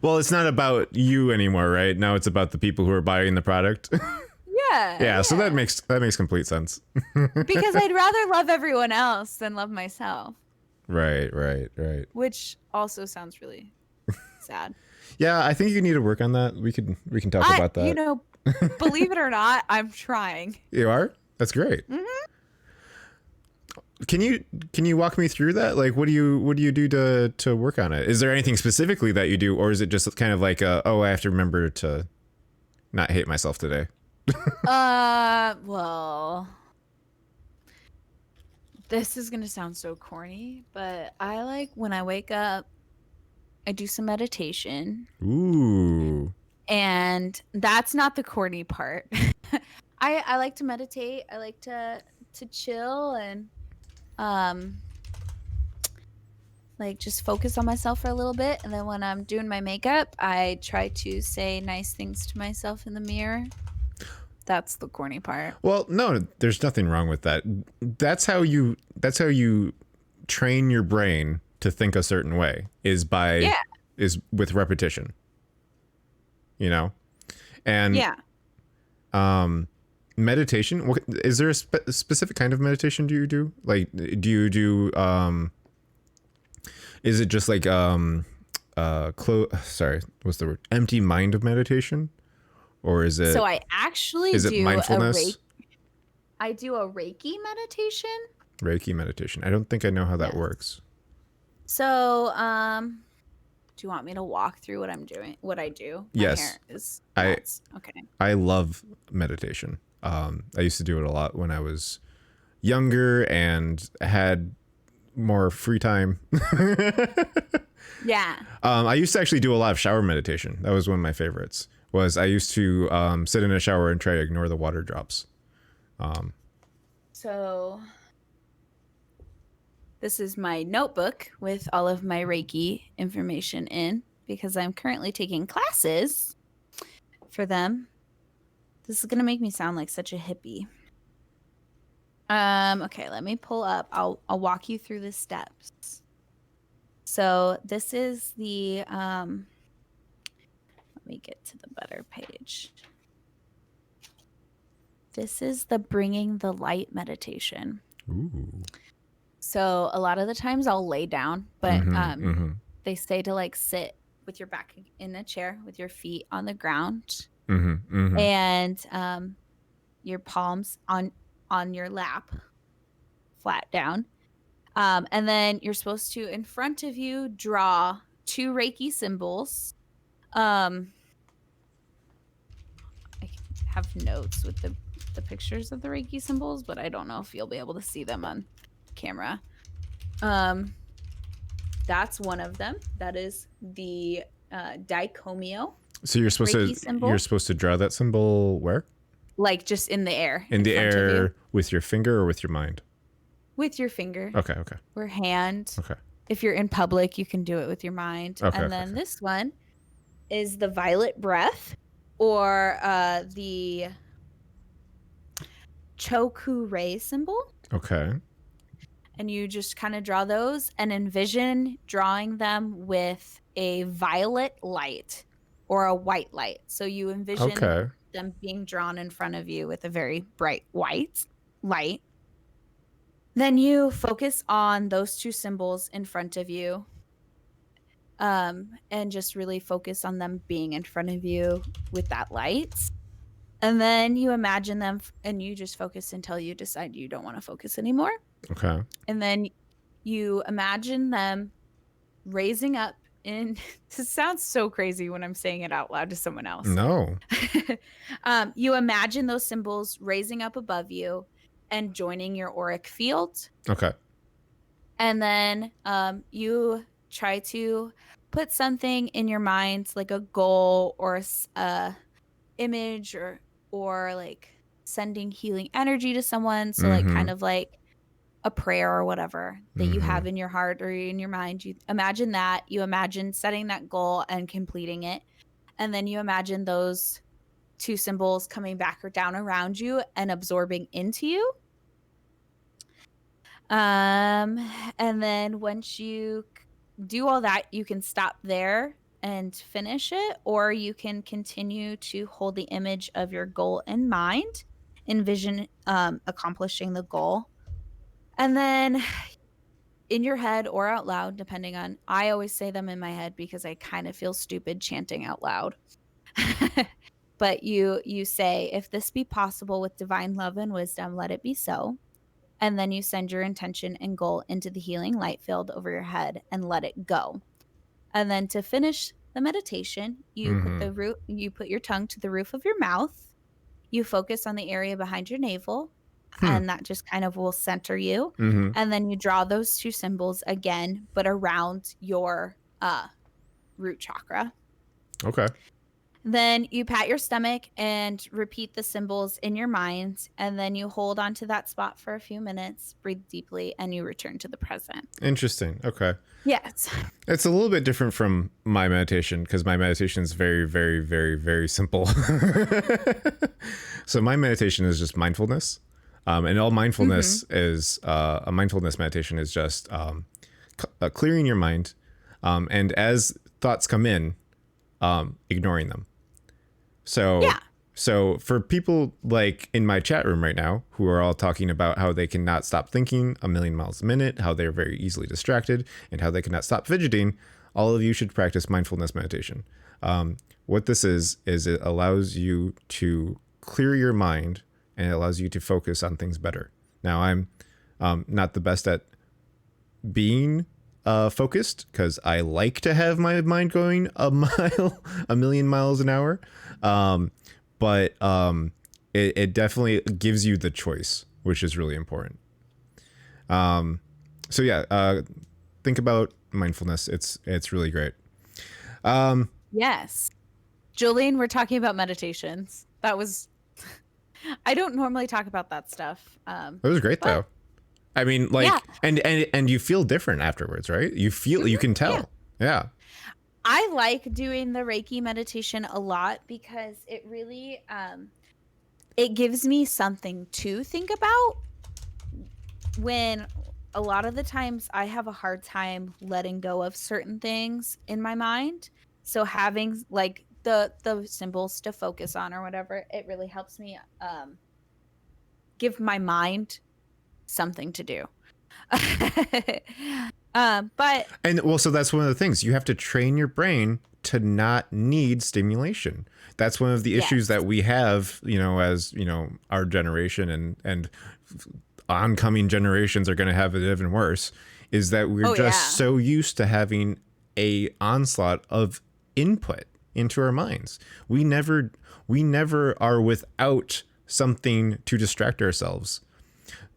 Well, it's not about you anymore, right? Now it's about the people who are buying the product. Yeah, so that makes complete sense. Because I'd rather love everyone else than love myself. Right. Which also sounds really sad. Yeah, I think you need to work on that. We can talk about that. You know, believe it or not, I'm trying. You are? That's great. Mm-hmm. Can you walk me through that? Like, what do you do to work on it? Is there anything specifically that you do, or is it just kind of like I have to remember to not hate myself today? Well, this is gonna sound so corny, but I like when I wake up, I do some meditation. Ooh. And that's not the corny part. I like to meditate. I like to chill and like just focus on myself for a little bit. And then when I'm doing my makeup, I try to say nice things to myself in the mirror. That's the corny part. Well, no, there's nothing wrong with that. That's how you train your brain to think a certain way is with repetition. You know? And meditation, is there a specific kind of meditation do you do? Like, do you do is it just like what's the word? Empty mind of meditation? Or is it So I actually do mindfulness? I do a Reiki meditation. Reiki meditation. I don't think I know how that works. So, do you want me to walk through what I'm doing? What I do? Yes. Okay. I love meditation. I used to do it a lot when I was younger and had more free time. Yeah. I used to actually do a lot of shower meditation. That was one of my favorites. was I used to sit in a shower and try to ignore the water drops. So this is my notebook with all of my Reiki information in, because I'm currently taking classes for them. This is going to make me sound like such a hippie. Okay, let me pull up. I'll walk you through the steps. So this is the, let me get to the better page. This is the bringing the light meditation. Ooh. So a lot of the times I'll lay down, but they say to like sit with your back in a chair with your feet on the ground and your palms on your lap, flat down. And then you're supposed to, in front of you, draw 2 Reiki symbols. I have notes with the pictures of the Reiki symbols, but I don't know if you'll be able to see them on camera. That's one of them. That is the dicomio. So you're supposed Reiki to symbol. You're supposed to draw that symbol where? Like just in the air. In the air with your finger or with your mind? With your finger. Okay. Or hand. Okay. If you're in public, you can do it with your mind. Okay, and then this one is the violet breath, or the choku-rei symbol. Okay. And you just kind of draw those and envision drawing them with a violet light or a white light. So you envision them being drawn in front of you with a very bright white light. Then you focus on those 2 symbols in front of you, and just really focus on them being in front of you with that light. And then you imagine them and you just focus until you decide you don't want to focus anymore. Okay. And then you imagine them raising up in, this sounds so crazy when I'm saying it out loud to someone else. No. You imagine those symbols raising up above you and joining your auric field. Okay. And then you try to put something in your mind, like a goal or a image or like sending healing energy to someone. So like kind of like a prayer or whatever that you have in your heart or in your mind. You imagine that. You imagine setting that goal and completing it. And then you imagine those 2 symbols coming back or down around you and absorbing into you. And then once you do all that, you can stop there and finish it, or you can continue to hold the image of your goal in mind, envision accomplishing the goal. And then in your head or out loud, depending on, I always say them in my head because I kind of feel stupid chanting out loud. But you say, if this be possible with divine love and wisdom, let it be so. And then you send your intention and goal into the healing light field over your head and let it go. And then to finish the meditation, you put your tongue to the roof of your mouth. You focus on the area behind your navel, and that just kind of will center you. And then you draw those 2 symbols again, but around your root chakra. Okay. Then you pat your stomach and repeat the symbols in your mind, and then you hold on to that spot for a few minutes, breathe deeply, and you return to the present. Interesting. Okay. Yes. It's a little bit different from my meditation because my meditation is very, very, very, very simple. So my meditation is just mindfulness. And all mindfulness is a mindfulness meditation is just clearing your mind. And as thoughts come in, ignoring them. So for people like in my chat room right now, who are all talking about how they cannot stop thinking a million miles a minute, how they're very easily distracted, and how they cannot stop fidgeting, all of you should practice mindfulness meditation. What this is it allows you to clear your mind and it allows you to focus on things better. Now, I'm not the best at being focused because I like to have my mind going a million miles an hour. But it definitely gives you the choice, which is really important. So yeah, think about mindfulness. It's really great. Yes. Jolene, we're talking about meditations. That was, I don't normally talk about that stuff. It was great though. I mean, like, yeah. and you feel different afterwards, right? You feel, you can tell. Yeah. I like doing the Reiki meditation a lot because it really, it gives me something to think about when a lot of the times I have a hard time letting go of certain things in my mind. So having like the symbols to focus on or whatever, it really helps me give my mind something to do. But so that's one of the things. You have to train your brain to not need stimulation. That's one of the issues that we have, you know, as, you know, our generation and oncoming generations are going to have it even worse, is that we're so used to having a onslaught of input into our minds. We never are without something to distract ourselves.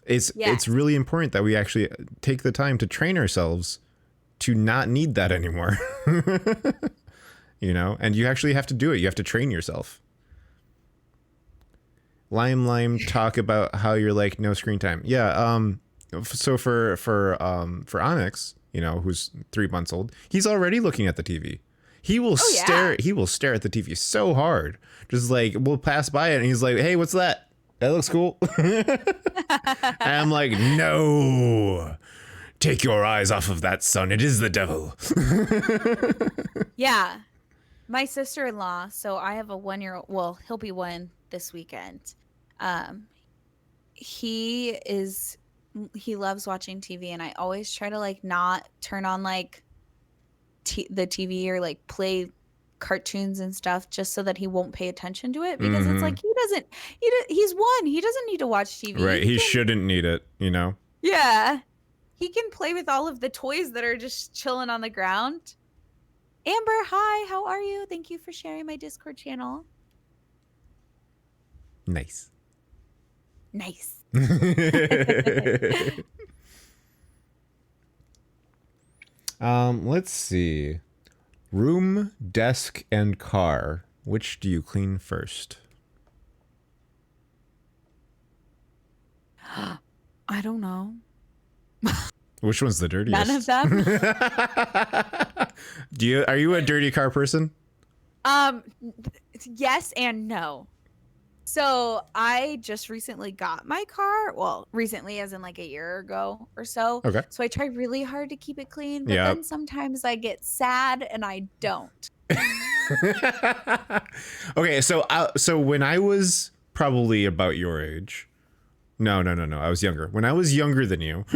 It's really important that we actually take the time to train ourselves to not need that anymore. You know, and you actually have to do it. You have to train yourself. Lime talk about how you're like no screen time. Yeah. So for Onyx, you know, who's 3 months old, he's already looking at the TV. He will stare. He will stare at the TV so hard. Just like we'll pass by it, and he's like, "Hey, what's that? That looks cool." And I'm like, "No, take your eyes off of that, son. It is the devil." Yeah. My sister-in-law, so I have a 1-year-old, well, he'll be 1 this weekend. He loves watching TV, and I always try to like not turn on like the TV or like play cartoons and stuff just so that he won't pay attention to it, because it's like he's 1, he doesn't need to watch TV. Right, he shouldn't need it, you know? Yeah. He can play with all of the toys that are just chilling on the ground. Amber, hi, how are you? Thank you for sharing my Discord channel. Nice. Let's see. Room, desk, and car. Which do you clean first? I don't know. Which one's the dirtiest? None of them. Are you a dirty car person? Yes and no. So I just recently got my car. Well, recently as in like a year ago or so. Okay. So I try really hard to keep it clean, but then sometimes I get sad and I don't. Okay, so when I was probably about your age. No. I was younger. When I was younger than you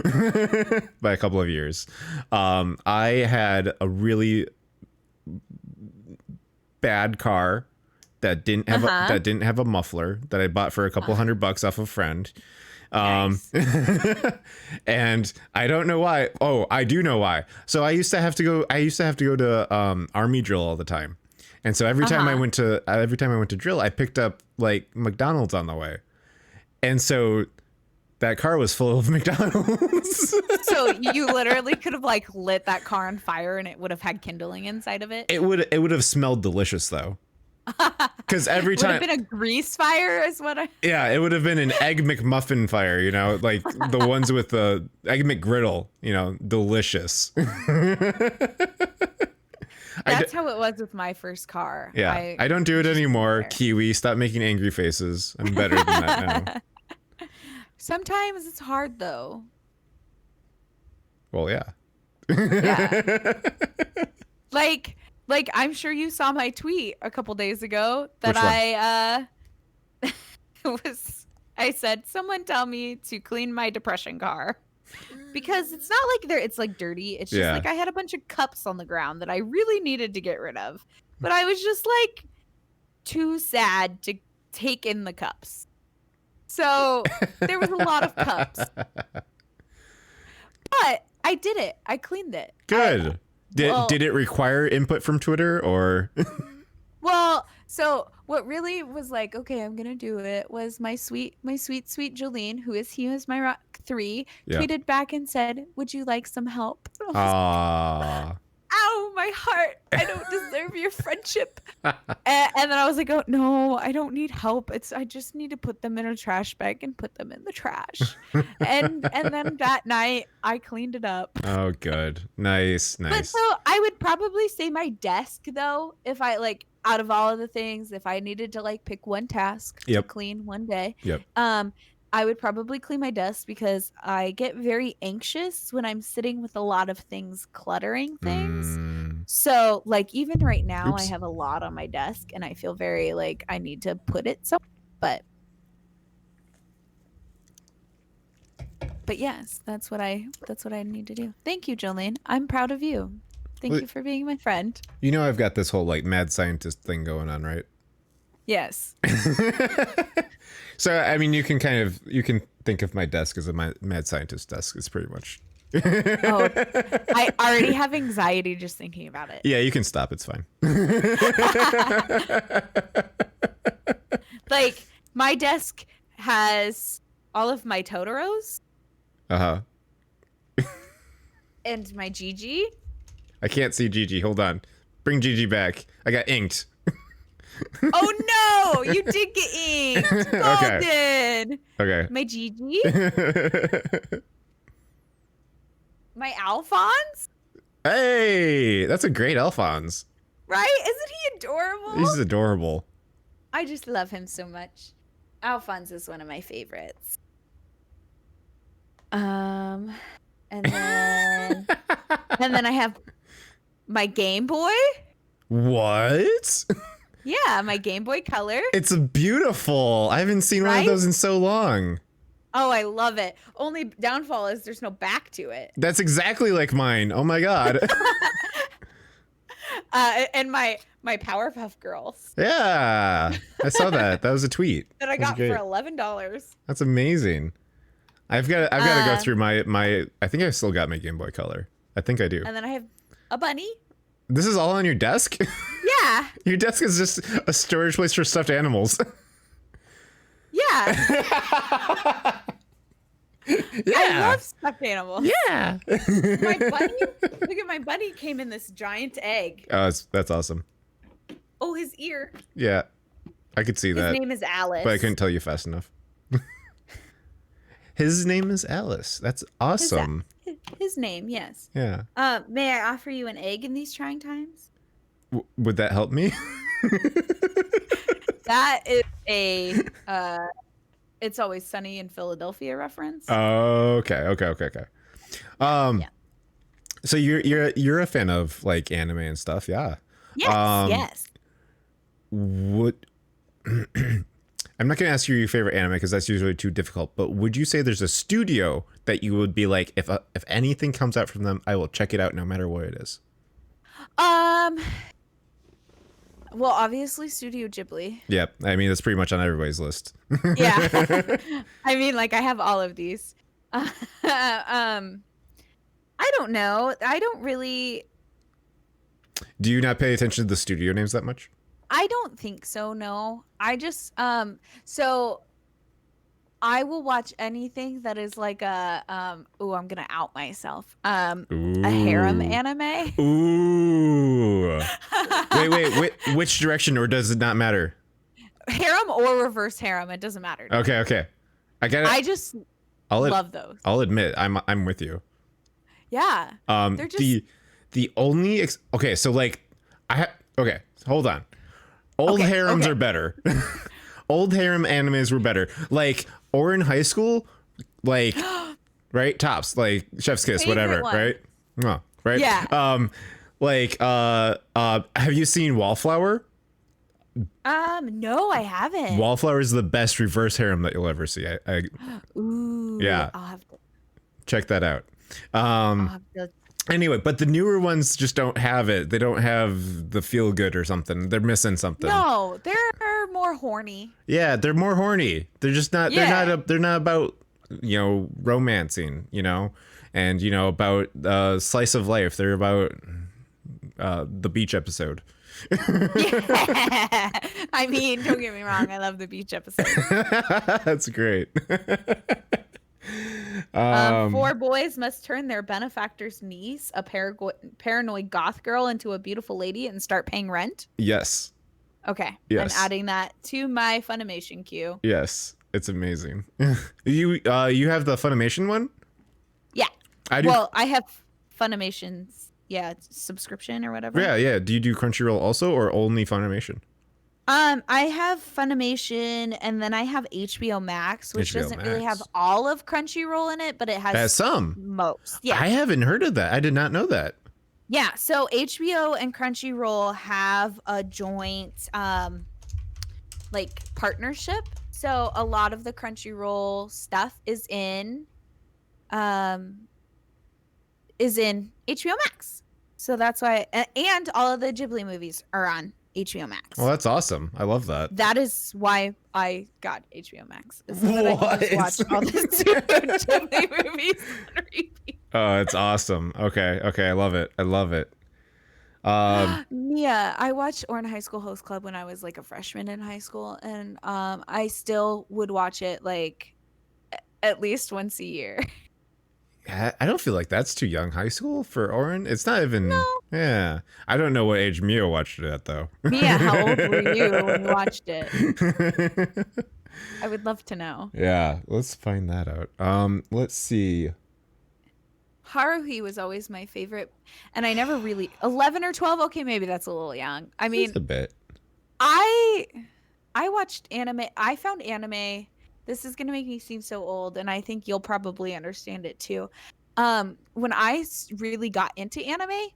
by a couple of years, I had a really bad car that didn't have a muffler that I bought for a couple $100 off a friend. Nice. And I don't know why. Oh, I do know why. So I used to have to go to army drill all the time. And so every time I went to drill, I picked up like McDonald's on the way. And so that car was full of McDonald's. So you literally could have like lit that car on fire and it would have had kindling inside of it. It would have smelled delicious though. Because every time would have been a grease fire is what it would have been an egg McMuffin fire, you know, like the ones with the egg McGriddle, you know, delicious. That's how it was with my first car. Yeah, I don't do it anymore. Kiwi, stop making angry faces. I'm better than that now. Sometimes it's hard though. Well, yeah. Like I'm sure you saw my tweet a couple days ago that I said, someone tell me to clean my depression car. Because it's not like it's like dirty. It's just like I had a bunch of cups on the ground that I really needed to get rid of. But I was just like too sad to take in the cups. So there was a lot of cups. But I did it. I cleaned it. Good. Did it require input from Twitter or? Well, so what really was like, okay, I'm gonna do it, was my sweet Jolene, who is my rock 3, tweeted back and said, "Would you like some help?" Ah. Ow, my heart. I don't deserve your friendship. And then I was like, oh, no, I don't need help. I just need to put them in a trash bag and put them in the trash. And then that night I cleaned it up. Oh, good. Nice. But so I would probably say my desk, though, if I like out of all of the things, if I needed to like pick one task to clean one day, I would probably clean my desk because I get very anxious when I'm sitting with a lot of things cluttering things. So like even right now, I have a lot on my desk and I feel very like I need to put it somewhere. But yes, that's what I need to do. Thank you, Jolene. I'm proud of you. Thank you for being my friend. You know, I've got this whole like mad scientist thing going on, right? Yes. So, I mean, you can think of my desk as a mad scientist desk. It's pretty much. Oh, I already have anxiety just thinking about it. Yeah, you can stop. It's fine. Like, my desk has all of my Totoros. Uh-huh. And my Gigi. I can't see Gigi. Hold on. Bring Gigi back. I got inked. Oh no! You did get inked. Golden. Okay. My Gigi. My Alphonse. Hey, that's a great Alphonse. Right? Isn't he adorable? He's adorable. I just love him so much. Alphonse is one of my favorites. And then I have my Game Boy. What? Yeah, my Game Boy Color. It's beautiful. I haven't seen one of those in so long. Oh, I love it. Only downfall is there's no back to it. That's exactly like mine. Oh my god. And my Powerpuff Girls. Yeah, I saw that. That was a tweet. That I got for $11. That's amazing. I've got to go through my. I think I've still got my Game Boy Color. I think I do. And then I have a bunny. This is all on your desk? Yeah. Your desk is just a storage place for stuffed animals. Yeah. Yeah. I love stuffed animals. Yeah. My bunny, look at my bunny came in this giant egg. Oh, that's awesome. Oh, his ear. Yeah. I could see that. His name is Alice. But I couldn't tell you fast enough. His name is Alice. That's awesome. His name, yes. Yeah. May I offer you an egg in these trying times? Would that help me? That is a It's Always Sunny in Philadelphia reference. Okay. Yeah. So you're a fan of like anime and stuff, yeah? Yes. Yes. Would I'm not gonna ask you your favorite anime because that's usually too difficult. But would you say there's a studio that you would be like, if anything comes out from them, I will check it out no matter what it is? Well, obviously Studio Ghibli. Yep. I mean, that's pretty much on everybody's list. Yeah. I mean, like I have all of these. I don't know. I don't really. Do you not pay attention to the studio names that much? I don't think so. No, I just so I will watch anything that is like a ooh, I'm gonna out myself. A harem anime. Ooh. wait, which direction, or does it not matter? Harem or reverse harem, it doesn't matter. Okay. I just love those. I'll admit, I'm with you. Yeah. They're just the only okay, so like okay, hold on. Old harems are better. Old harem animes were better. Like, or in high school, like, right? Tops, like Chef's Kiss, whatever, right? Oh, right? Yeah. Have you seen Wallflower? No, I haven't. Wallflower is the best reverse harem that you'll ever see. Ooh. Yeah. I'll have to check that out. I'll have to. Anyway, but the newer ones just don't have it. They don't have the feel good or something. They're missing something. No, they're more horny. Yeah, they're more horny. They're just not. Yeah. They're not about romancing. And about slice of life. They're about the beach episode. Yeah. I mean, don't get me wrong. I love the beach episode. That's great. Four boys must turn their benefactor's niece, a paranoid goth girl, into a beautiful lady and start paying rent. Yes. Okay. Yes. I'm adding that to my Funimation queue. Yes. It's amazing. You have the Funimation one? Yeah. I do. Well, I have Funimation's subscription or whatever. Yeah. Do you do Crunchyroll also, or only Funimation? I have Funimation, and then I have HBO Max, which doesn't really have all of Crunchyroll in it, but it has some. Most. Yeah. I haven't heard of that. I did not know that. Yeah. So HBO and Crunchyroll have a joint like partnership. So a lot of the Crunchyroll stuff is in HBO Max. So that's why, and all of the Ghibli movies are on HBO Max. Well, that's awesome. I love that. That is why I got HBO Max. So that I can just watch all the Ghibli movies on repeat. Oh, it's awesome. Okay. I love it. Mia, I watched Orange High School Host Club when I was like a freshman in high school, and I still would watch it like at least once a year. I don't feel like that's too young. High school for Oren? It's not even. No. Yeah. I don't know what age Mia watched it at, though. Mia, how old were you when you watched it? I would love to know. Yeah, let's find that out. Let's see. Haruhi was always my favorite, and I never really 11 or 12. Okay, maybe that's a little young. I mean, that's a bit. I watched anime. I found anime. This is gonna make me seem so old, and I think you'll probably understand it too. When I really got into anime,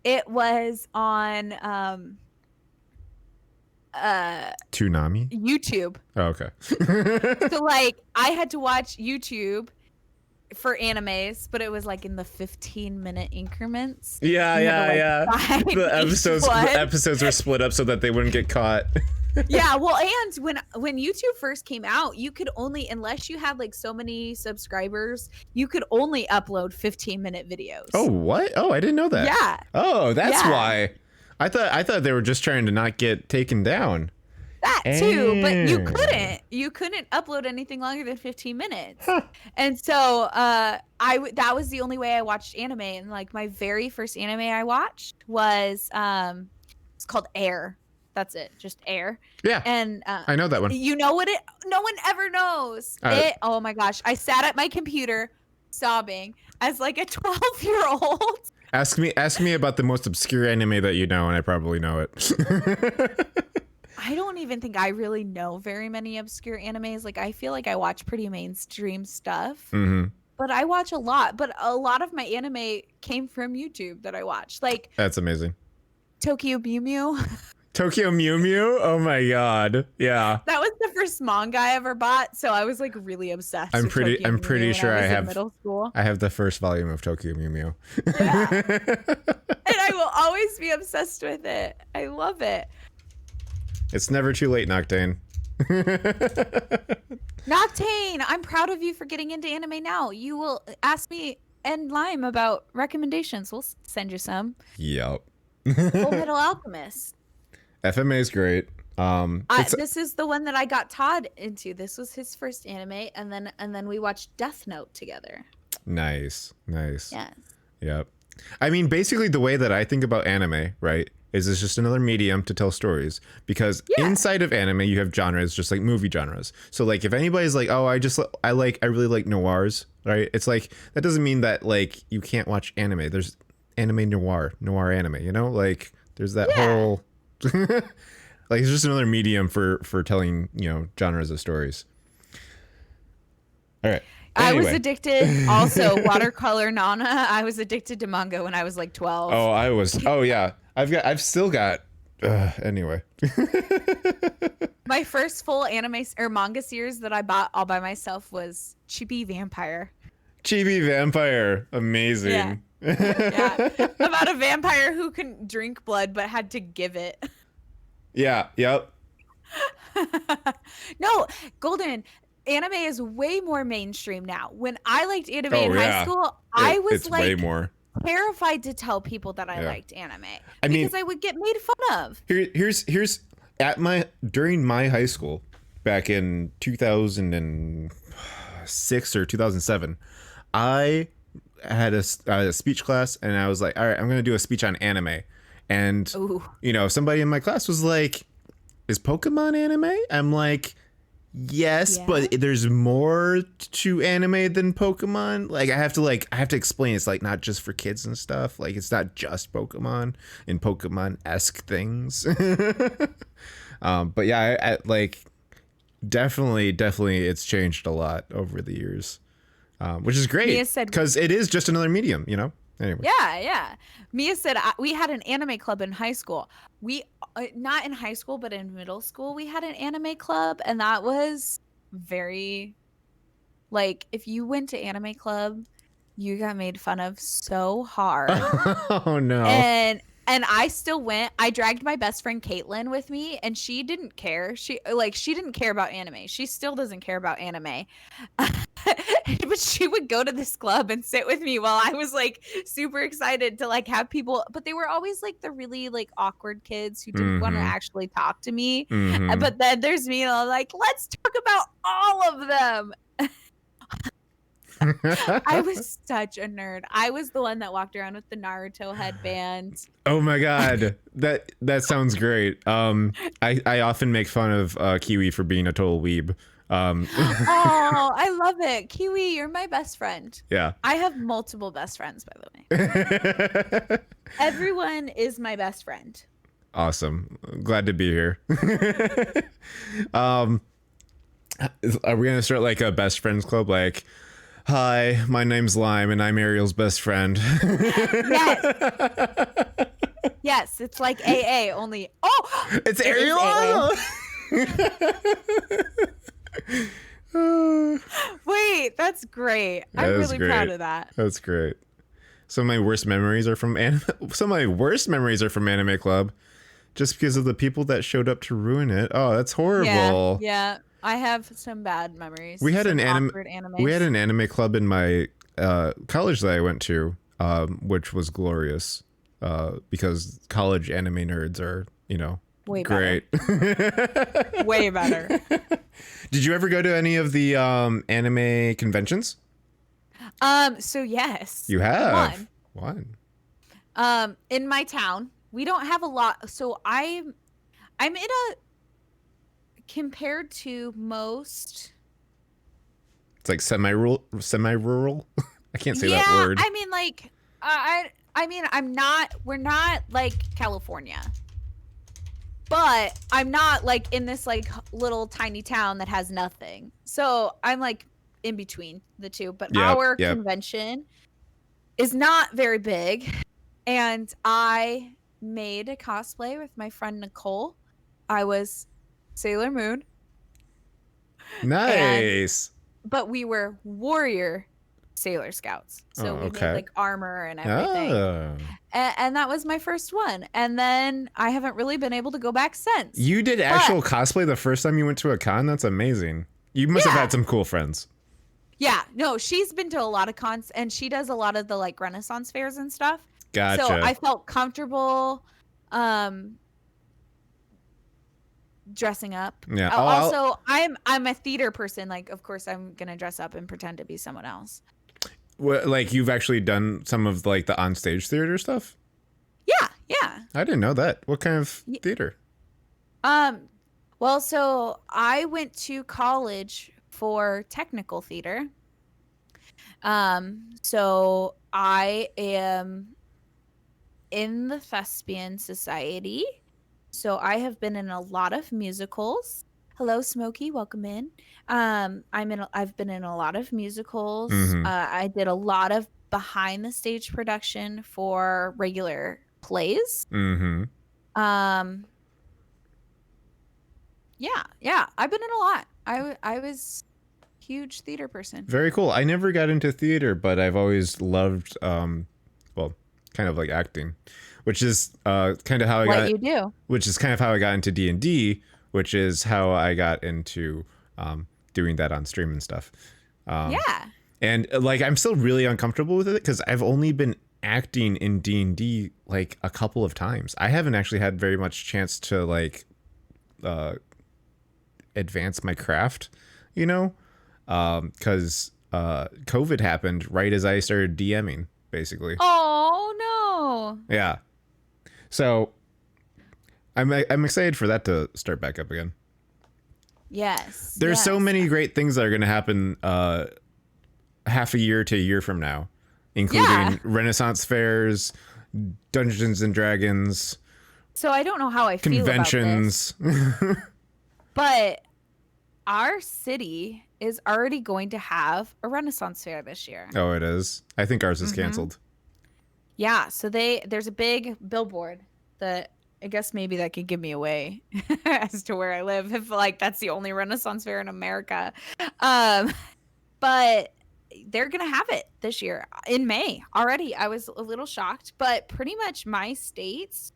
it was on Toonami? YouTube. Oh, okay. So like I had to watch YouTube for animes, but it was like in the 15-minute increments. Yeah. The episodes were split up so that they wouldn't get caught. Yeah, well, and when YouTube first came out, you could only, unless you had like so many subscribers, you could only upload 15-minute videos. Oh, what? Oh, I didn't know that. Yeah. Oh, that's why. I thought they were just trying to not get taken down. That too, but you couldn't upload anything longer than 15 minutes. Huh. And so that was the only way I watched anime. And like my very first anime I watched was it's called Air. That's it, just Air. Yeah, and I know that one. You know what? No one ever knows it. Oh my gosh! I sat at my computer, sobbing as like a 12-year-old. Ask me about the most obscure anime that you know, and I probably know it. I don't even think I really know very many obscure animes. Like I feel like I watch pretty mainstream stuff, but I watch a lot. But a lot of my anime came from YouTube that I watched. Like that's amazing. Tokyo Mew Mew. Tokyo Mew Mew? Oh my god. Yeah. That was the first manga I ever bought, so I was like really obsessed. I'm pretty sure I have middle school. I have the first volume of Tokyo Mew Mew. Yeah. And I will always be obsessed with it. I love it. It's never too late, Noctane. Noctane, I'm proud of you for getting into anime now. You will ask me and Lime about recommendations. We'll send you some. Yep. Full Metal Alchemist. FMA is great. This is the one that I got Todd into. This was his first anime, and then we watched Death Note together. Nice. Yes. Yep. I mean, basically, the way that I think about anime, right, is it's just another medium to tell stories. Because inside of anime, you have genres, just like movie genres. So, like, if anybody's like, "Oh, I really like noirs," right? It's like that doesn't mean that like you can't watch anime. There's anime noir anime. You know, like there's that whole. Like it's just another medium for telling, you know, genres of stories. All right. Anyway. I was addicted. Also, Watercolor Nana. I was addicted to manga when I was like 12. Oh, I was. Oh, yeah. I've still got. Anyway. My first full anime or manga series that I bought all by myself was Chibi Vampire. Chibi Vampire. Amazing. Yeah. Yeah. About a vampire who couldn't drink blood but had to give it. Yeah. Yep. No, Golden. Anime is way more mainstream now. When I liked anime in high school, I was like way more terrified to tell people that I liked anime because I would get made fun of. Here's during my high school back in 2000 and 2006 or 2007, I had a speech class, and I was like, all right, I'm going to do a speech on anime. And, Ooh. Somebody in my class was like, is Pokemon anime? I'm like, yes, Yeah. but there's more to anime than Pokemon. Like, I have to explain. It's like not just for kids and stuff. Like, it's not just Pokemon and Pokemon-esque things. But yeah, I like definitely it's changed a lot over the years, which is great Mia said, because it is just another medium, Anyway. yeah. Mia said we had an anime club in high school. We not in high school, but in middle school, we had an anime club, and that was very like if you went to anime club, you got made fun of so hard. Oh no. And I still went. I dragged my best friend Caitlin with me, and she didn't care. She didn't care about anime. She still doesn't care about anime. But she would go to this club and sit with me while I was like super excited to like have people, but they were always like the really like awkward kids who didn't want to actually talk to me. But then there's me, and I'm like, let's talk about all of them. I was such a nerd. I was the one that walked around with the Naruto headband. Oh my god, that sounds great. I often make fun of Kiwi for being a total weeb. Oh, I love it. Kiwi, you're my best friend. Yeah. I have multiple best friends, by the way. Everyone is my best friend. Awesome. Glad to be here. Are we gonna start like a best friends club? Like, hi, my name's Lime, and I'm Ariel's best friend. Yes. Yes, it's like AA, only. Oh, it's ArielAnna. Wait, that's great. I'm really proud of that. That's great. Some of my worst memories are from anime. Some of my worst memories are from Anime Club, just because of the people that showed up to ruin it. Oh, that's horrible. Yeah. I have some bad memories. We had an anime club in my college that I went to, which was glorious, because college anime nerds are, way great. Better. Way better. Did you ever go to any of the anime conventions? So yes. You have one. In my town, we don't have a lot. So I'm in a, compared to most, it's like semi-rural. I can't say that word. I mean, like, we're not like California, but I'm not like in this like little tiny town that has nothing. So I'm like in between the two, but our convention is not very big. And I made a cosplay with my friend Nicole. I was Sailor Moon. Nice. But we were warrior Sailor Scouts. So we made like armor and everything. Oh. And that was my first one. And then I haven't really been able to go back since. You did actual cosplay the first time you went to a con? That's amazing. You must have had some cool friends. Yeah. No, she's been to a lot of cons, and she does a lot of the like Renaissance fairs and stuff. Gotcha. So I felt comfortable dressing up. Yeah. Also, I'm a theater person. Like, of course, I'm gonna dress up and pretend to be someone else. Like, you've actually done some of like the onstage theater stuff? Yeah. I didn't know that. What kind of theater? Well, so I went to college for technical theater. So I am in the Thespian Society. So I have been in a lot of musicals. Hello, Smokey. Welcome in. I've been in a lot of musicals. I did a lot of behind the stage production for regular plays. Mm-hmm. Yeah. I've been in a lot. I was a huge theater person. Very cool. I never got into theater, but I've always loved, kind of like acting, which is kind of how I got. You do. Which is kind of how I got into D&D, which is how I got into doing that on stream and stuff. And like, I'm still really uncomfortable with it because I've only been acting in D&D like a couple of times. I haven't actually had very much chance to like advance my craft, because COVID happened right as I started DMing, basically. Oh no. Yeah. So I'm excited for that to start back up again. Yes. There's so many great things that are going to happen half a year to a year from now, including Renaissance fairs, Dungeons and Dragons. So I don't know how I feel about this, but our city is already going to have a Renaissance fair this year. Oh, it is? I think ours is canceled. Yeah, so there's a big billboard that I guess maybe that could give me away as to where I live if like that's the only Renaissance fair in America. But they're going to have it this year in May already. I was a little shocked, but pretty much my state's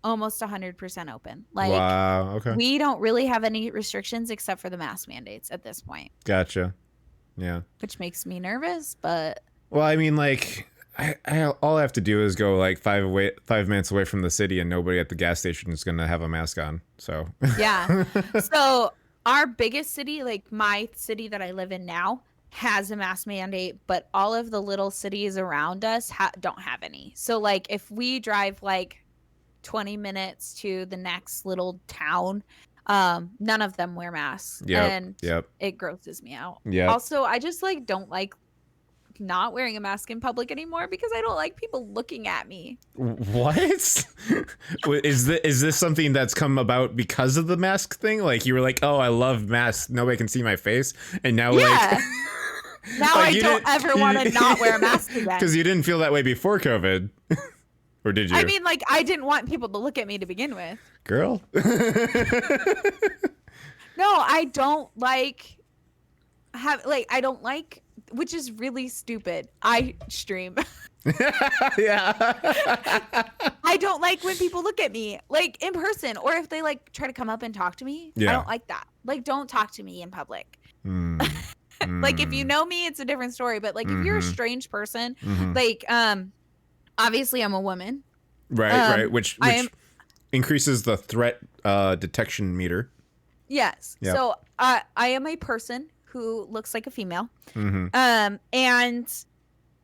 almost 100% open. Like, wow, okay. We don't really have any restrictions except for the mask mandates at this point. Gotcha. Yeah. Which makes me nervous, but... Well, I mean, like, all I have to do is go like 5 minutes away from the city and nobody at the gas station is going to have a mask on. So... Yeah. So our biggest city, like my city that I live in now, has a mask mandate, but all of the little cities around us don't have any. So like if we drive like 20 minutes to the next little town, none of them wear masks. And it grosses me out. Also, I just like don't like not wearing a mask in public anymore because I don't like people looking at me. What? Is this something that's come about because of the mask thing? Like you were like, oh, I love masks, nobody can see my face, and now like now like I don't ever want to not wear a mask again. Because you didn't feel that way before COVID. Or did you? I mean, like, I didn't want people to look at me to begin with. Girl. No, I don't like I don't like, which is really stupid. I stream. Yeah. I don't like when people look at me like in person, or if they like try to come up and talk to me. I don't like that. Like, don't talk to me in public. Like if you know me, it's a different story. But like if you're a strange person, like obviously I'm a woman. Right, which increases the threat detection meter. Yes. Yep. So I am a person who looks like a female. And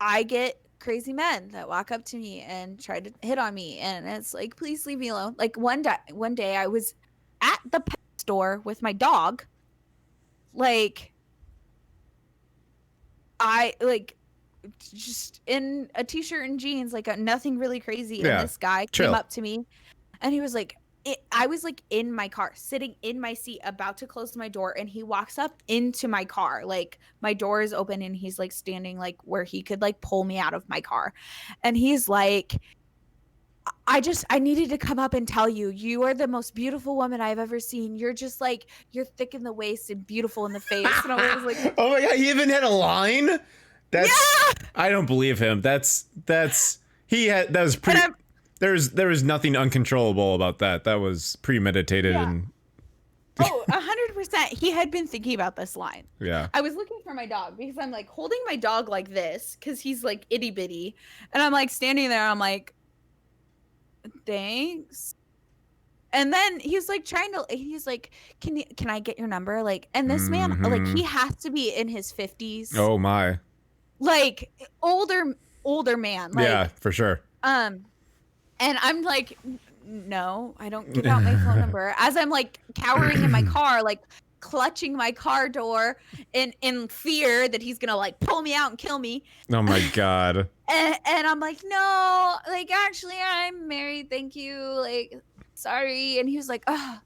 I get crazy men that walk up to me and try to hit on me, and it's like, please leave me alone. Like one day I was at the pet store with my dog, like I like just in a t-shirt and jeans, like nothing really crazy. And this guy came up to me and he was like, I was like in my car, sitting in my seat, about to close my door, and he walks up into my car. Like my door is open and he's like standing like where he could like pull me out of my car. And he's like, I needed to come up and tell you, you are the most beautiful woman I've ever seen. You're just like, you're thick in the waist and beautiful in the face. And I was like, oh my God, he even had a line? I don't believe him. That was pretty... There was nothing uncontrollable about that. That was premeditated and... Oh, 100%. He had been thinking about this line. Yeah. I was looking for my dog because I'm like holding my dog like this because he's like itty bitty. And I'm like standing there. I'm like, thanks. And then he's like he's like, can I get your number? Like, and this man, like he has to be in his 50s. Oh my. Like older man. Like, yeah, for sure. And I'm like, no, I don't give out my phone number. As I'm like cowering in my car, like clutching my car door in fear that he's gonna like pull me out and kill me. Oh my God. And I'm like, no, like actually I'm married, thank you, like sorry. And he was like, oh,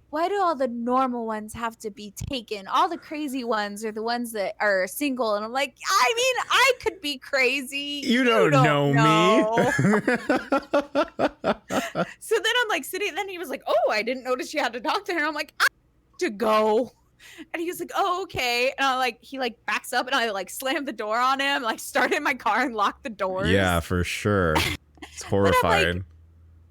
why do all the normal ones have to be taken? All the crazy ones are the ones that are single. And I'm like, I mean, I could be crazy. You don't know me. So then I'm like sitting, and then he was like, oh, I didn't notice you had to talk to her. I'm like, I have to go. And he was like, oh, okay. And I like, he like backs up and I like slammed the door on him, like started my car and locked the doors. Yeah, for sure. It's horrifying.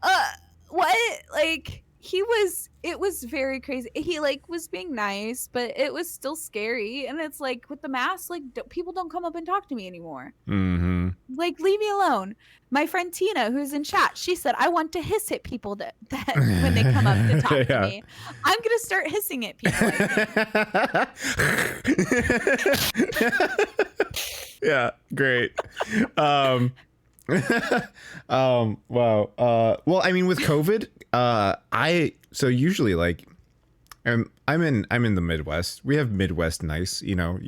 Like, what? Like, it was very crazy. He like was being nice, but it was still scary. And it's like with the mask, like people don't come up and talk to me anymore. Mm-hmm. Like, leave me alone. My friend Tina, who's in chat, she said, I want to hiss at people that when they come up to talk to me. I'm going to start hissing at people. Yeah, great. Wow. Well, I mean, with COVID, so usually like, I'm in the Midwest. We have Midwest nice, you know.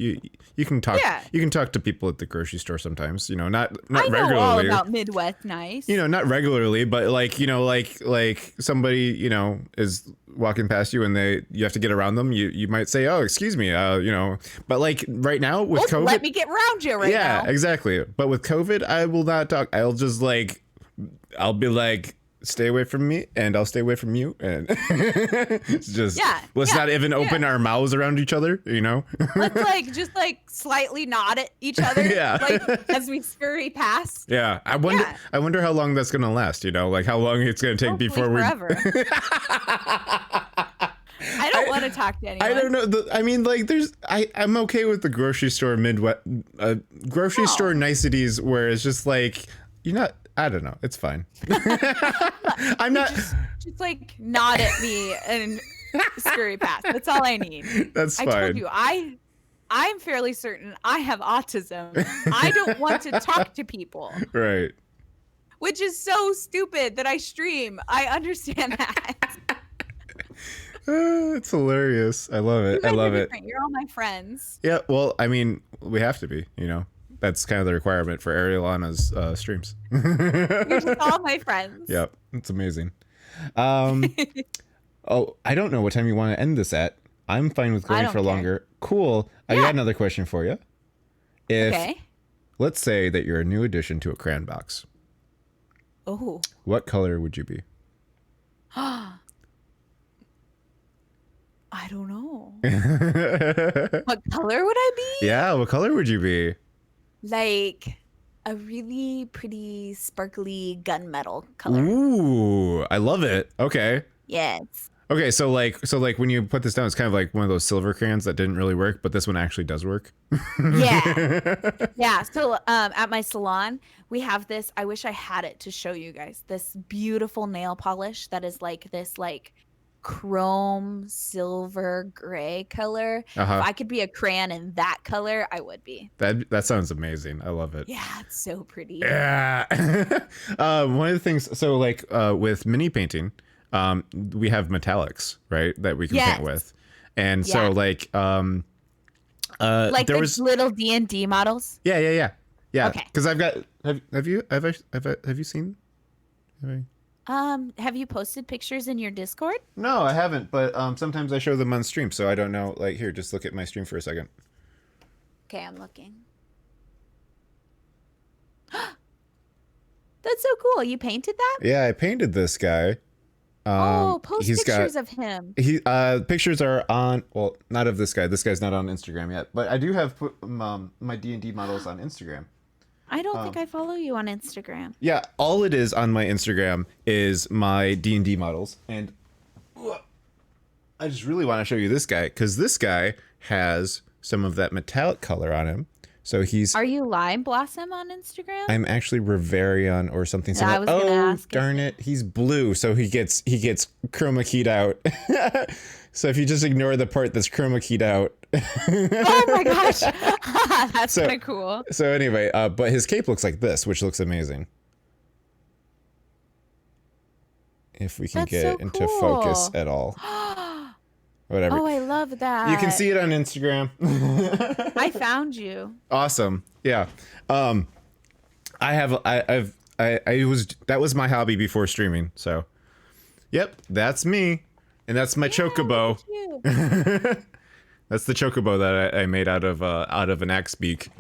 You can talk. Yeah. You can talk to people at the grocery store sometimes. You know, not I know regularly. all about Midwest nice. You know, not regularly, but like, you know, like somebody, you know, is walking past you and you have to get around them. You might say, oh, excuse me, you know. But like right now with COVID, let me get around you right now. Yeah, exactly. But with COVID, I will not talk. I'll be like, stay away from me and I'll stay away from you, and it's just let's not even open our mouths around each other, you know. Let's like just like slightly nod at each other, like as we scurry past. I wonder how long that's gonna last, you know, like how long it's gonna take before forever. I don't want to talk to anyone. I don't know. I mean, like, I'm okay with the grocery store store niceties where it's just like, you're not. I don't know. It's fine. I'm not just like nod at me and scurry past. That's all I need. That's fine. I told you, I'm fairly certain I have autism. I don't want to talk to people. Right. Which is so stupid that I stream. I understand that. It's hilarious. I love it. I love it. You're all my friends. Yeah. Well, I mean, we have to be, you know. That's kind of the requirement for ArielAnna's streams. You're just all my friends. Yep, it's amazing. Oh, I don't know what time you want to end this at. I'm fine with going for longer. Cool. I got another question for you. Let's say that you're a new addition to a crayon box. Oh. What color would you be? I don't know. What color would I be? Yeah, what color would you be? Like a really pretty sparkly gunmetal color. Ooh, I love it. Okay. Yes. Okay, so like when you put this down, it's kind of like one of those silver crayons that didn't really work, but this one actually does work. Yeah. So at my salon, we have this. I wish I had it to show you guys. This beautiful nail polish that is like this like chrome silver gray color. If I could be a crayon in that color, I would be. That sounds amazing. I love it. Yeah, it's so pretty. Yeah. One of the things, so like with mini painting, we have metallics, right, that we can paint with, and so like like there was little D&D models. Yeah. Okay. Because I've got. Have you seen? Have you posted pictures in your Discord? No, I haven't, but sometimes I show them on stream, so I don't know. Like, here, just look at my stream for a second. Okay, I'm looking. That's so cool. You painted that? Yeah, I painted this guy. Post pictures of him. Pictures are on, well, not of this guy. This guy's not on Instagram yet, but I do have put my D&D models on Instagram. I don't think I follow you on Instagram. Yeah, all it is on my Instagram is my D&D models, and I just really want to show you this guy, because this guy has some of that metallic color on him. So he's. Are you Lime Blossom on Instagram? I'm actually Riverion or something. Yeah, I was gonna ask. Darn it! He's blue, so he gets chroma keyed out. So if you just ignore the part that's chroma keyed out. Oh my gosh, that's kind of cool. So anyway, but his cape looks like this, which looks amazing. If we can get it into focus at all. Whatever. Oh, I love that. You can see it on Instagram. I found you. Awesome. Yeah. That was my hobby before streaming. So, yep, that's me. And that's my chocobo. That's the chocobo that I made out of an axe beak.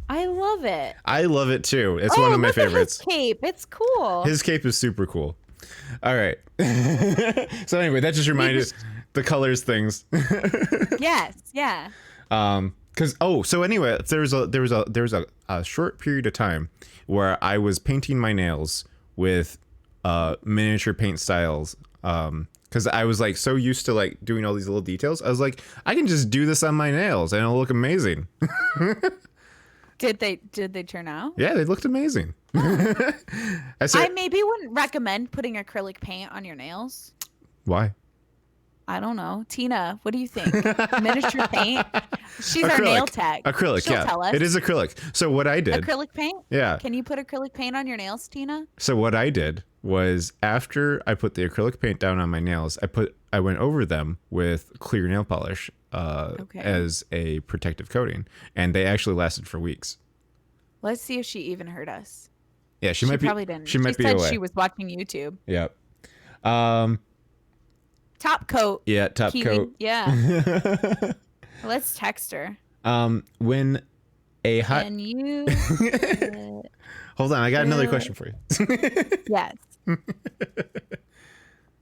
I love it. I love it too. It's one of my favorites. His cape. It's cool. His cape is super cool. All right. So anyway, that just reminded the colors things. Yes. Yeah. So anyway, there was a short period of time where I was painting my nails with miniature paint styles Because I was like so used to like doing all these little details. I was like, I can just do this on my nails and it'll look amazing. Did they turn out? Yeah, they looked amazing. I maybe wouldn't recommend putting acrylic paint on your nails. Why? I don't know. Tina, what do you think? Miniature paint? She's acrylic. Our nail tech. Acrylic, She'll yeah. tell us. It is acrylic. So what I did. Acrylic paint? Yeah. Can you put acrylic paint on your nails, Tina? So what I did was after I put the acrylic paint down on my nails, I went over them with clear nail polish as a protective coating, and they actually lasted for weeks. Let's see if she even heard us. Yeah, she might be. Probably didn't. She might be said away. She was watching YouTube. Yep. Top coat. Yeah, top coat. Yeah. Let's text her. When a hot. Can you? Hold on, I got another question for you. Yes.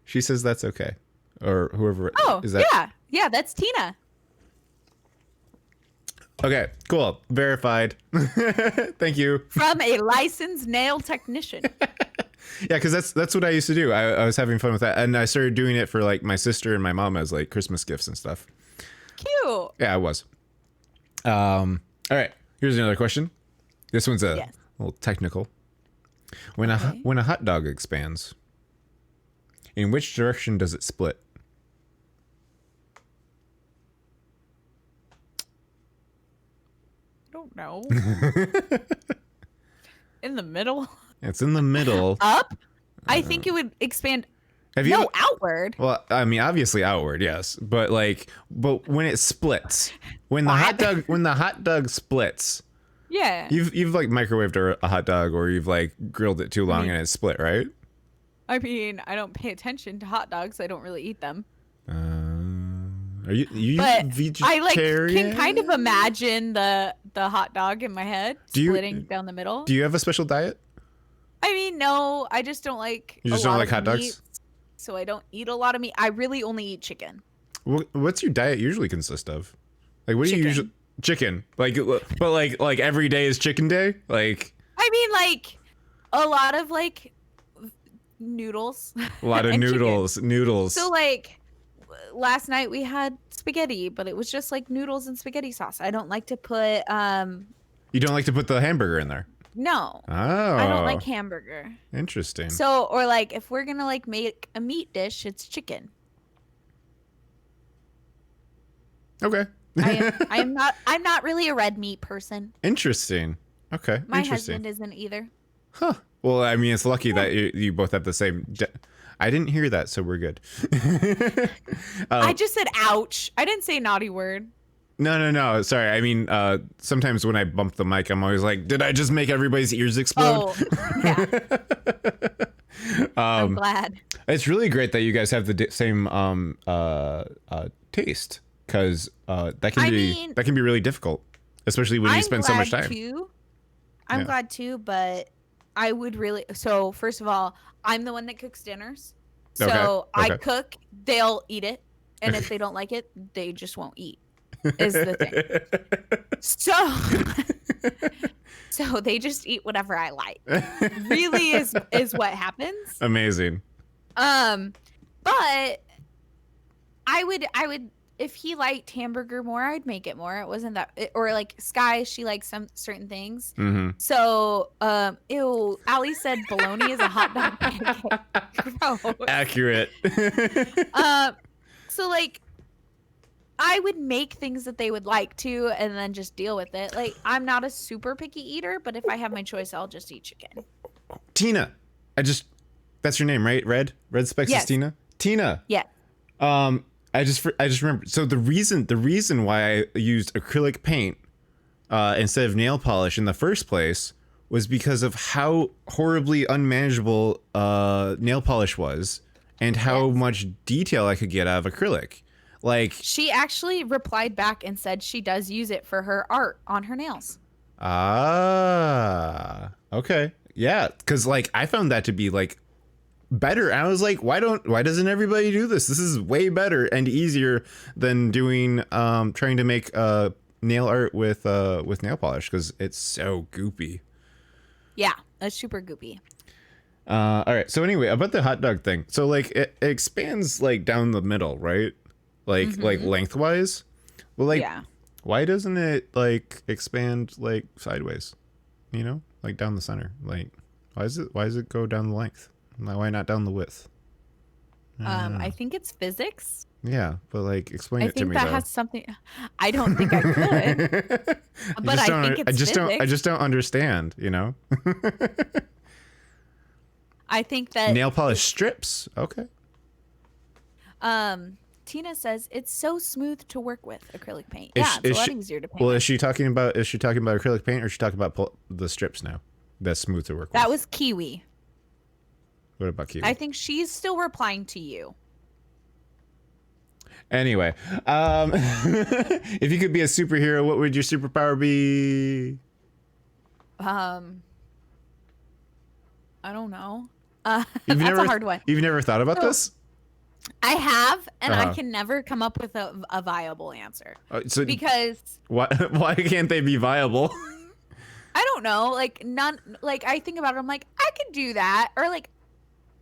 She says that's okay, or whoever. Oh, is that? yeah, that's Tina. Okay, cool, verified. Thank you. From a licensed nail technician. Yeah, because that's what I used to do. I was having fun with that, and I started doing it for like my sister and my mom as like Christmas gifts and stuff. Cute. Yeah, I was. All right, here's another question. This one's a little technical. When a hot dog expands, in which direction does it split? I don't know. In the middle? It's in the middle. Up? I think it would expand. Outward. Well, I mean, obviously outward, yes, but when it splits, when the hot dog splits. Yeah. You've like microwaved a hot dog, or you've like grilled it too long and it split, right? I mean, I don't pay attention to hot dogs. I don't really eat them. Are you vegetarian? I like can kind of imagine the hot dog in my head splitting down the middle. Do you have a special diet? I mean, no, I just don't like. You just don't like hot dogs? So I don't eat a lot of meat. I really only eat chicken. What's your diet usually consist of? Like, what do you usually chicken? Like, but like every day is chicken day? Like, I mean, like a lot of like noodles. A lot of noodles. So like last night we had spaghetti, but it was just like noodles and spaghetti sauce. I don't like to put You don't like to put the hamburger in there? No. Oh. I don't like hamburger. Interesting. So, or like if we're going to like make a meat dish, it's chicken. Okay. I'm not really a red meat person. Interesting. Okay. My husband isn't either. Huh. Well, I mean, it's lucky that you both have the same. I didn't hear that, so we're good. I just said ouch. I didn't say naughty word. No. Sorry. I mean, sometimes when I bump the mic, I'm always like, did I just make everybody's ears explode? Oh, yeah. I'm glad. It's really great that you guys have the same taste, because that can be really difficult, especially when you spend so much time. I'm glad too, but I would really. So first of all, I'm the one that cooks dinners. So I cook, they'll eat it, and if they don't like it, they just won't eat. Is the thing. So they just eat whatever I like. Really is what happens. Amazing. But I would if he liked hamburger more, I'd make it more. It wasn't that, or like Sky, she likes some certain things. Mm-hmm. So, Ali said bologna is a hot dog pancake. Gross. Accurate. So like, I would make things that they would like to, and then just deal with it. Like, I'm not a super picky eater, but if I have my choice, I'll just eat chicken. Tina, that's your name, right? Red Specs is Tina. Tina. Yeah. I just remembered. So the reason why I used acrylic paint instead of nail polish in the first place was because of how horribly unmanageable nail polish was, and how much detail I could get out of acrylic. Like, she actually replied back and said she does use it for her art on her nails. Okay. Yeah, because like I found that to be like better. I was like, why doesn't everybody do this? This is way better and easier than doing trying to make nail art with nail polish, because it's so goopy. Yeah, it's super goopy. All right. So anyway, about the hot dog thing. So like it expands like down the middle, right? Like lengthwise. Well, like Yeah. why doesn't it like expand like sideways? You know, like down the center. Like why does it go down the length? Why not down the width? I think it's physics. Yeah, but like explain I it to think me that though. has something. I don't think I could, but I think it's I physics. just don't understand, you know? I think that Nail polish strips. Okay. Tina says it's so smooth to work with acrylic paint. Is, Yeah, it's is a lot she, easier to paint. well, with. is she talking about acrylic paint, or is she talking about the strips now? That's smooth to work with. That was Kiwi. What about Kiwi? I think she's still replying to you. Anyway, if you could be a superhero, what would your superpower be? I don't know. You've That's never, a hard one. You've never thought about this? I have, and I can never come up with a viable answer. Because why can't they be viable? I don't know. Like I think about it. I'm like, I could do that, or like,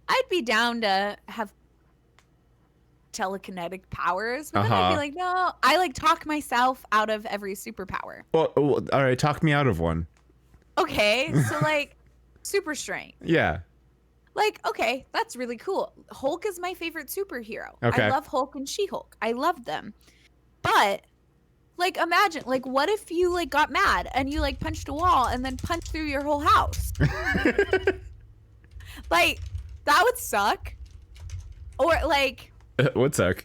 I'd be down to have telekinetic powers, but then I'd be like, no, I like talk myself out of every superpower. Well, all right, talk me out of one. Okay, so like super strength. Yeah. Like, okay, that's really cool. Hulk is my favorite superhero. Okay. I love Hulk and She-Hulk. I love them. But like, imagine, like, what if you like got mad and you like punched a wall and then punched through your whole house? Like, that would suck. Or like would suck.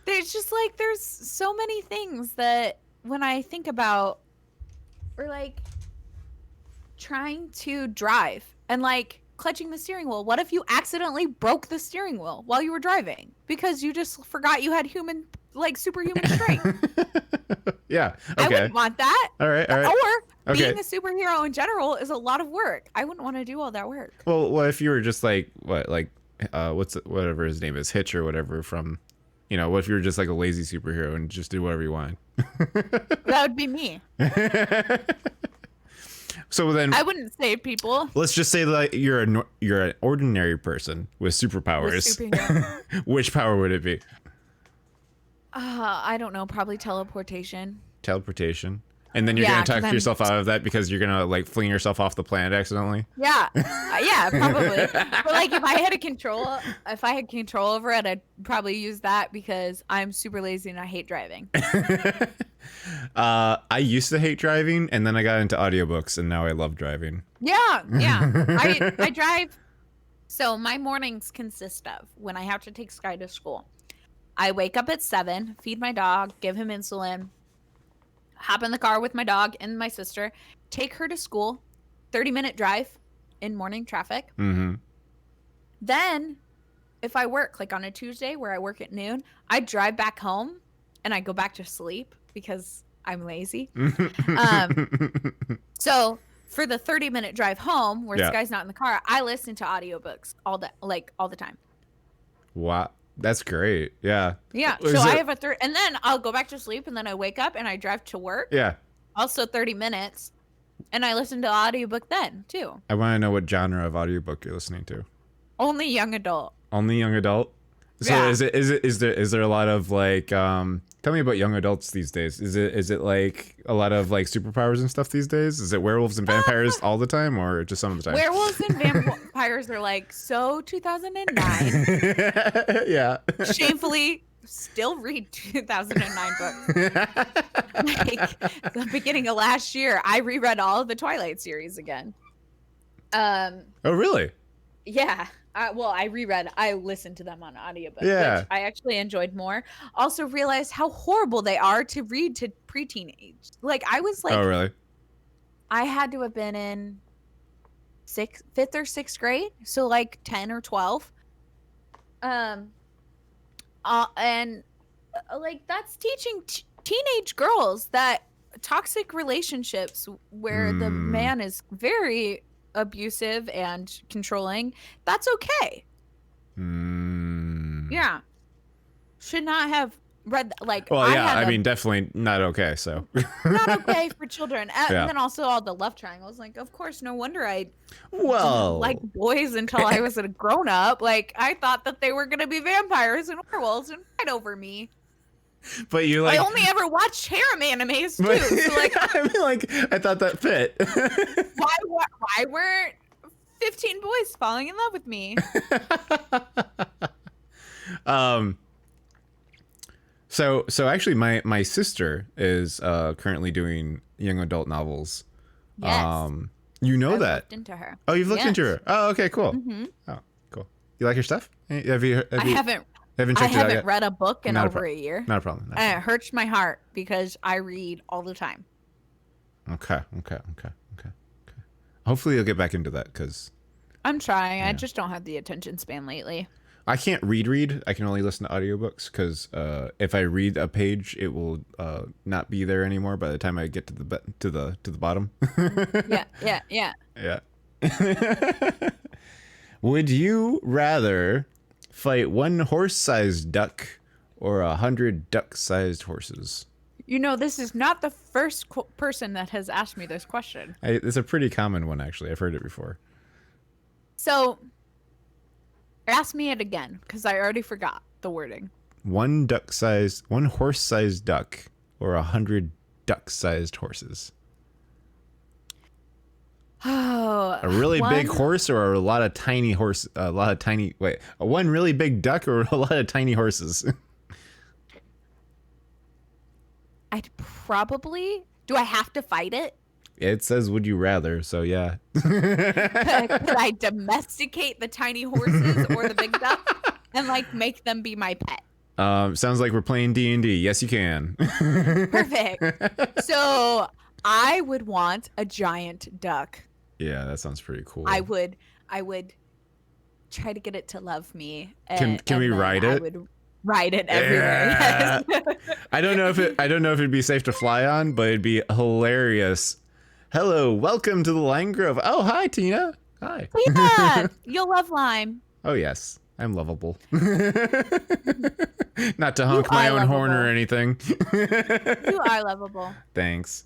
There's just like, there's so many things that when I think about, or like trying to drive and like clutching the steering wheel. What if you accidentally broke the steering wheel while you were driving because you just forgot you had superhuman strength? Yeah. Okay. I wouldn't want that. All right. Or being a superhero in general is a lot of work. I wouldn't want to do all that work. Well, what if you were just like whatever his name is, Hitch or whatever from, you know, what if you were just like a lazy superhero and just do whatever you want? That would be me. So then I wouldn't save people. Let's just say that you're an ordinary person with superpowers. Which power would it be? I don't know. Probably teleportation. Teleportation. And then you're going to talk yourself out of that because you're going to like fling yourself off the planet accidentally? Yeah. Yeah, probably. But like if I had control over it, I'd probably use that because I'm super lazy and I hate driving. I used to hate driving and then I got into audiobooks and now I love driving. Yeah. I drive. So my mornings consist of when I have to take Sky to school. I wake up at 7, feed my dog, give him insulin, hop in the car with my dog and my sister, take her to school, 30-minute drive in morning traffic. Mm-hmm. Then if I work like on a Tuesday where I work at noon, I drive back home and I go back to sleep because I'm lazy. So for the 30-minute drive home where Sky's not in the car, I listen to audiobooks all the time. Wow. That's great. Yeah. Yeah. So I have and then I'll go back to sleep and then I wake up and I drive to work. Yeah. Also 30 minutes. And I listen to audiobook then too. I want to know what genre of audiobook you're listening to. Only young adult. Only young adult? So yeah. Is there a lot of like tell me about young adults these days. Is it like a lot of like superpowers and stuff these days? Is it werewolves and vampires all the time or just some of the time? Werewolves and vampires are like so 2009. Yeah. Shamefully still read 2009 books. Like the beginning of last year, I reread all of the Twilight series again. Oh really? Yeah. I listened to them on audiobook, yeah. which I actually enjoyed more. Also realized how horrible they are to read to preteen age. Like I was like, oh really? I had to have been in 5th or 6th grade, so like 10 or 12. And like that's teaching teenage girls that toxic relationships where the man is very abusive and controlling, that's okay. Yeah. Should not have read like well, yeah, I mean, definitely not okay. So not okay for children. And yeah. then also all the love triangles. Like, of course, no wonder I didn't like Well, boys until I was a grown up. Like, I thought that they were gonna be vampires and werewolves and fight over me. but you like I only ever watched harem animes too. So like, I mean, like I thought that fit. why weren't 15 boys falling in love with me? So actually my sister is currently doing young adult novels. Yes. You know I've that. looked into her. Oh, you've looked Yes. into her. Oh, okay, cool. Mm-hmm. Oh, cool. You like her stuff? Have you I haven't checked it out yet? read a book in Not over a year. Not a problem. And it hurts my heart because I read all the time. Okay. Hopefully you'll get back into that because I'm trying. I just don't have the attention span lately. I can't read. I can only listen to audiobooks because if I read a page, it will not be there anymore by the time I get to the bottom. Yeah. Would you rather fight one horse-sized duck or 100 duck-sized horses? You know, this is not the first person that has asked me this question. It's a pretty common one, actually. I've heard it before. So, ask me it again, because I already forgot the wording. One horse-sized duck or 100 duck-sized horses? Oh, a really big horse or a lot of tiny one really big duck or a lot of tiny horses? I'd probably, do I have to fight it? It says would you rather, so yeah. Could I domesticate the tiny horses or the big duck and like make them be my pet? Sounds like we're playing D&D. Yes, you can. Perfect. So I would want a giant duck. Yeah, that sounds pretty cool. I would try to get it to love me. Can we ride it? I would ride it everywhere. Yeah. Yes. I don't know if it'd be safe to fly on, but it'd be hilarious. Hello, welcome to the Lime Grove. Oh, hi, Tina. Hi. Yeah, you'll love Lime. Oh yes, I'm lovable. Not to honk my own horn or anything. You are lovable. Thanks.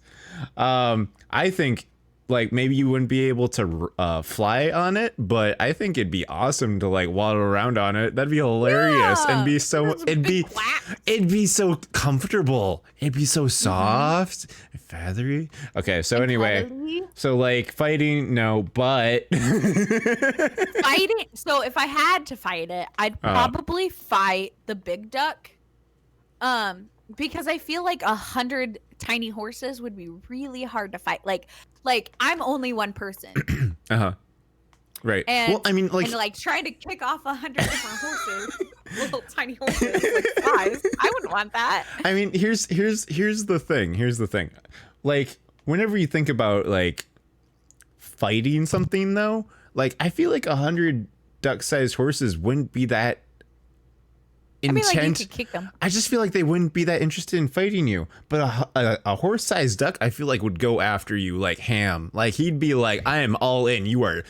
I think like maybe you wouldn't be able to fly on it, but I think it'd be awesome to like waddle around on it. That'd be hilarious and be so it'd be so comfortable. It'd be so soft, feathery. Okay, so anyway, so like fighting, no, but fighting. So if I had to fight it, I'd probably fight the big duck. Because I feel like 100 tiny horses would be really hard to fight. Like I'm only one person. Right. And, well, I mean, like trying to kick off 100 different horses, little tiny horses, like flies. I wouldn't want that. I mean, here's the thing. Like, whenever you think about like fighting something, though, like I feel like 100 duck-sized horses wouldn't be that intent. I mean, like you could kick them. I just feel like they wouldn't be that interested in fighting you. But a horse-sized duck, I feel like would go after you like ham. Like he'd be like, "I am all in. You are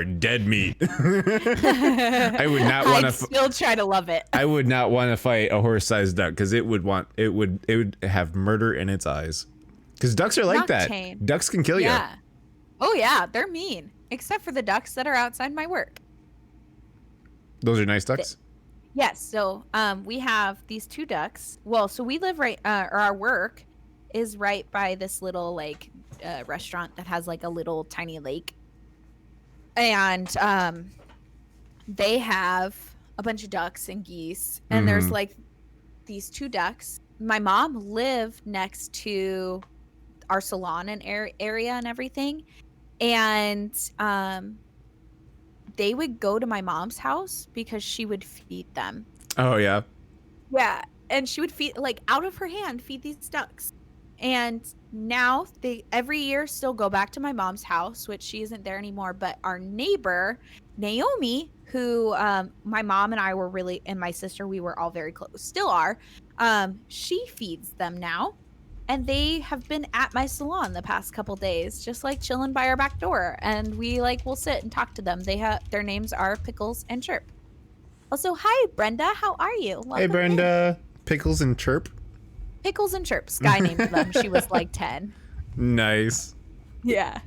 dead meat." I would not want to. Still try to love it. I would not want to fight a horse-sized duck because it would have murder in its eyes. Because ducks are like that. Ducks can kill you. Yeah. Oh yeah, they're mean. Except for the ducks that are outside my work. Those are nice ducks. Yes, so we have these two ducks. Well, so we live right, or our work is right by this little like restaurant that has like a little tiny lake, and they have a bunch of ducks and geese, and there's like these two ducks. My mom lived next to our salon and area and everything, and they would go to my mom's house because she would feed them. Oh, yeah. Yeah. And she would feed, like, out of her hand, feed these ducks. And now they every year still go back to my mom's house, which she isn't there anymore. But our neighbor, Naomi, who my mom and I were really, and my sister, we were all very close, still are. She feeds them now. And they have been at my salon the past couple days, just like chilling by our back door. And we like will sit and talk to them. Their names are Pickles and Chirp. Also, hi Brenda, how are you? Welcome. Hey Brenda. Pickles and Chirp? Pickles and Chirp. Sky named them. She was like 10. Nice. Yeah.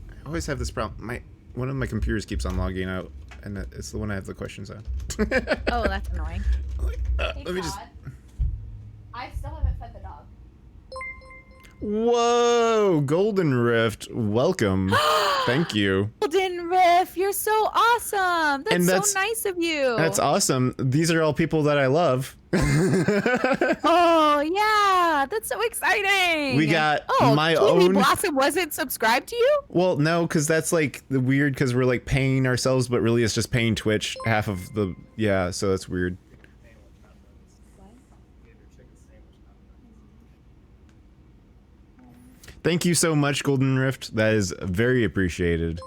I always have this problem. One of my computers keeps on logging out, and it's the one I have the questions on. Oh, that's annoying. Let me just... I still haven't fed the dog. Whoa! Golden Rift, welcome. Thank you. Golden Rift, you're so awesome. That's so nice of you. That's awesome. These are all people that I love. Oh, yeah. That's so exciting. We got my Kiwi own... Blossom wasn't subscribed to you? Well, no, because that's like the weird, because we're like paying ourselves, but really it's just paying Twitch half of the... Yeah, so that's weird. Thank you so much, Golden Rift. That is very appreciated.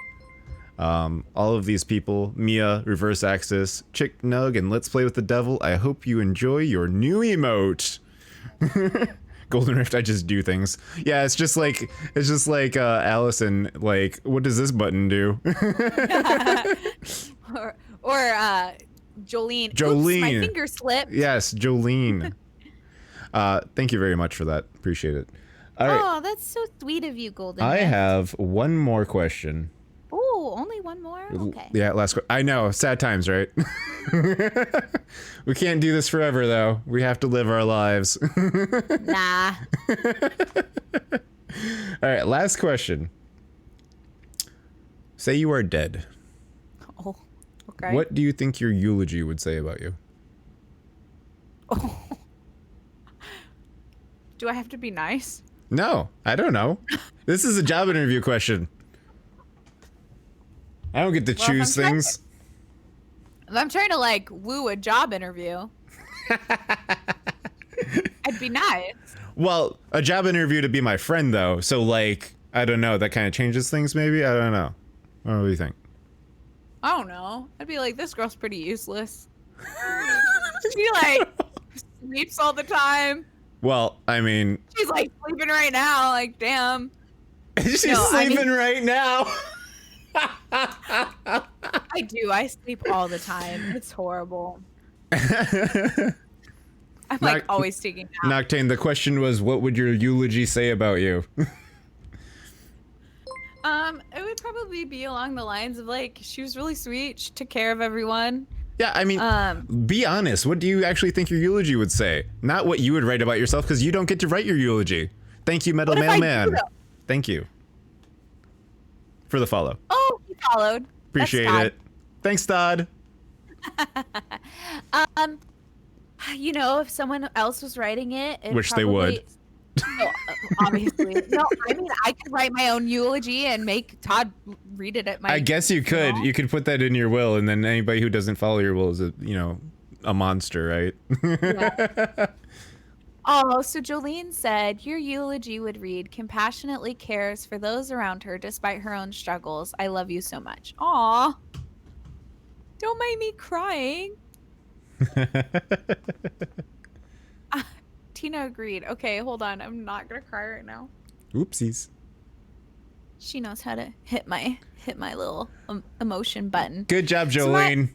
All of these people, Mia, Reverse Axis, Chick Nug, and Let's Play with the Devil, I hope you enjoy your new emote. Golden Rift, I just do things. Yeah, it's just like Allison, like, what does this button do? or Jolene. Jolene. Oops, my finger slipped. Yes, Jolene. Thank you very much for that. Appreciate it. All right. Oh, that's so sweet of you, Golden I Rift. have one more question. Oh, only one more? Okay. Yeah, last question. I know, sad times, right? We can't do this forever, though. We have to live our lives. Nah. All right, last question. Say you are dead. Oh, okay. What do you think your eulogy would say about you? Oh. Do I have to be nice? No, I don't know. This is a job interview question. I don't get to choose things. If I'm trying to like woo a job interview, I'd be nice. Well, a job interview to be my friend though, so like, I don't know, that kind of changes things maybe? I don't know. What do you think? I don't know. I'd be like, this girl's pretty useless. She like sleeps all the time. Well, I mean... She's like sleeping right now, like damn. She's sleeping right now. I do. I sleep all the time. It's horrible. I'm like always taking naps. Noctane, the question was, what would your eulogy say about you? It would probably be along the lines of like, she was really sweet. She took care of everyone. Yeah, I mean, be honest. What do you actually think your eulogy would say? Not what you would write about yourself, because you don't get to write your eulogy. Thank you, Metal Mailman. Thank you for the follow. Oh, he followed. Appreciate it. Thanks, Todd. You know, if someone else was writing it, which they would. No, obviously. No, I mean, I could write my own eulogy and make Todd read it at my... I guess you could. You could put that in your will, and then anybody who doesn't follow your will is a monster, right? Yeah. Oh, so Jolene said, your eulogy would read, compassionately cares for those around her despite her own struggles. I love you so much. Aw. Don't make me crying. Tina agreed. Okay, hold on. I'm not gonna cry right now. Oopsies. She knows how to hit my little emotion button. Good job, Jolene.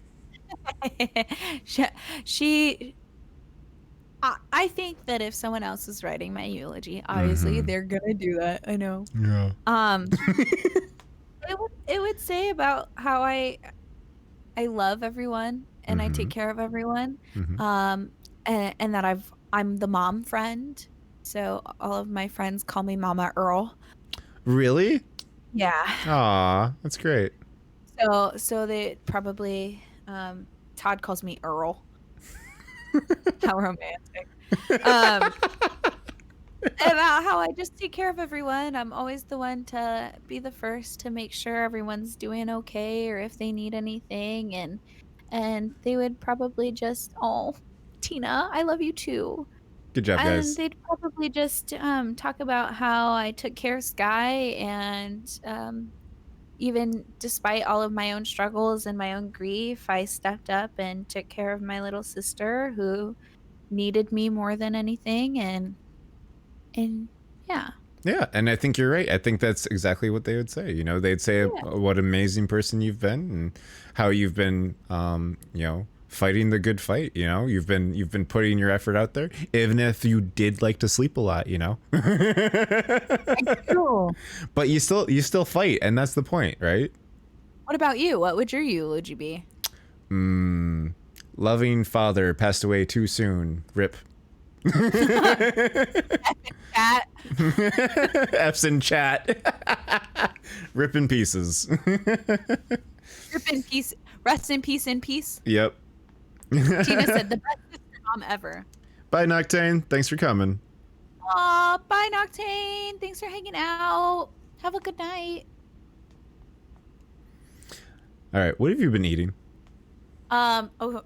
I think that if someone else is writing my eulogy, obviously they're gonna do that. I know. Yeah. It would say about how I love everyone and I take care of everyone. And that I'm the mom friend. So all of my friends call me Mama Earl. Really? Yeah. Aw, that's great. So they probably Todd calls me Earl. How romantic. About how I just take care of everyone. I'm always the one to be the first to make sure everyone's doing okay or if they need anything, and they would probably just, oh, Tina, I love you too. Good job, guys. And they'd probably just talk about how I took care of Sky, and even despite all of my own struggles and my own grief, I stepped up and took care of my little sister who needed me more than anything, and yeah. Yeah, and I think you're right. I think that's exactly what they would say. They'd say what an amazing person you've been and how you've been, fighting the good fight, you know. You've been putting your effort out there, even if you did like to sleep a lot, you know. But you still fight, and that's the point, right? What about you? What would your eulogy be? Loving father passed away too soon. Rip. Chat. F's in chat. Rip in pieces. Rip in peace. Rest in peace. In peace. Yep. Tina said the best sister mom ever. Bye, Noctane. Thanks for coming. Aw, bye, Noctane. Thanks for hanging out. Have a good night. All right, what have you been eating? Oh,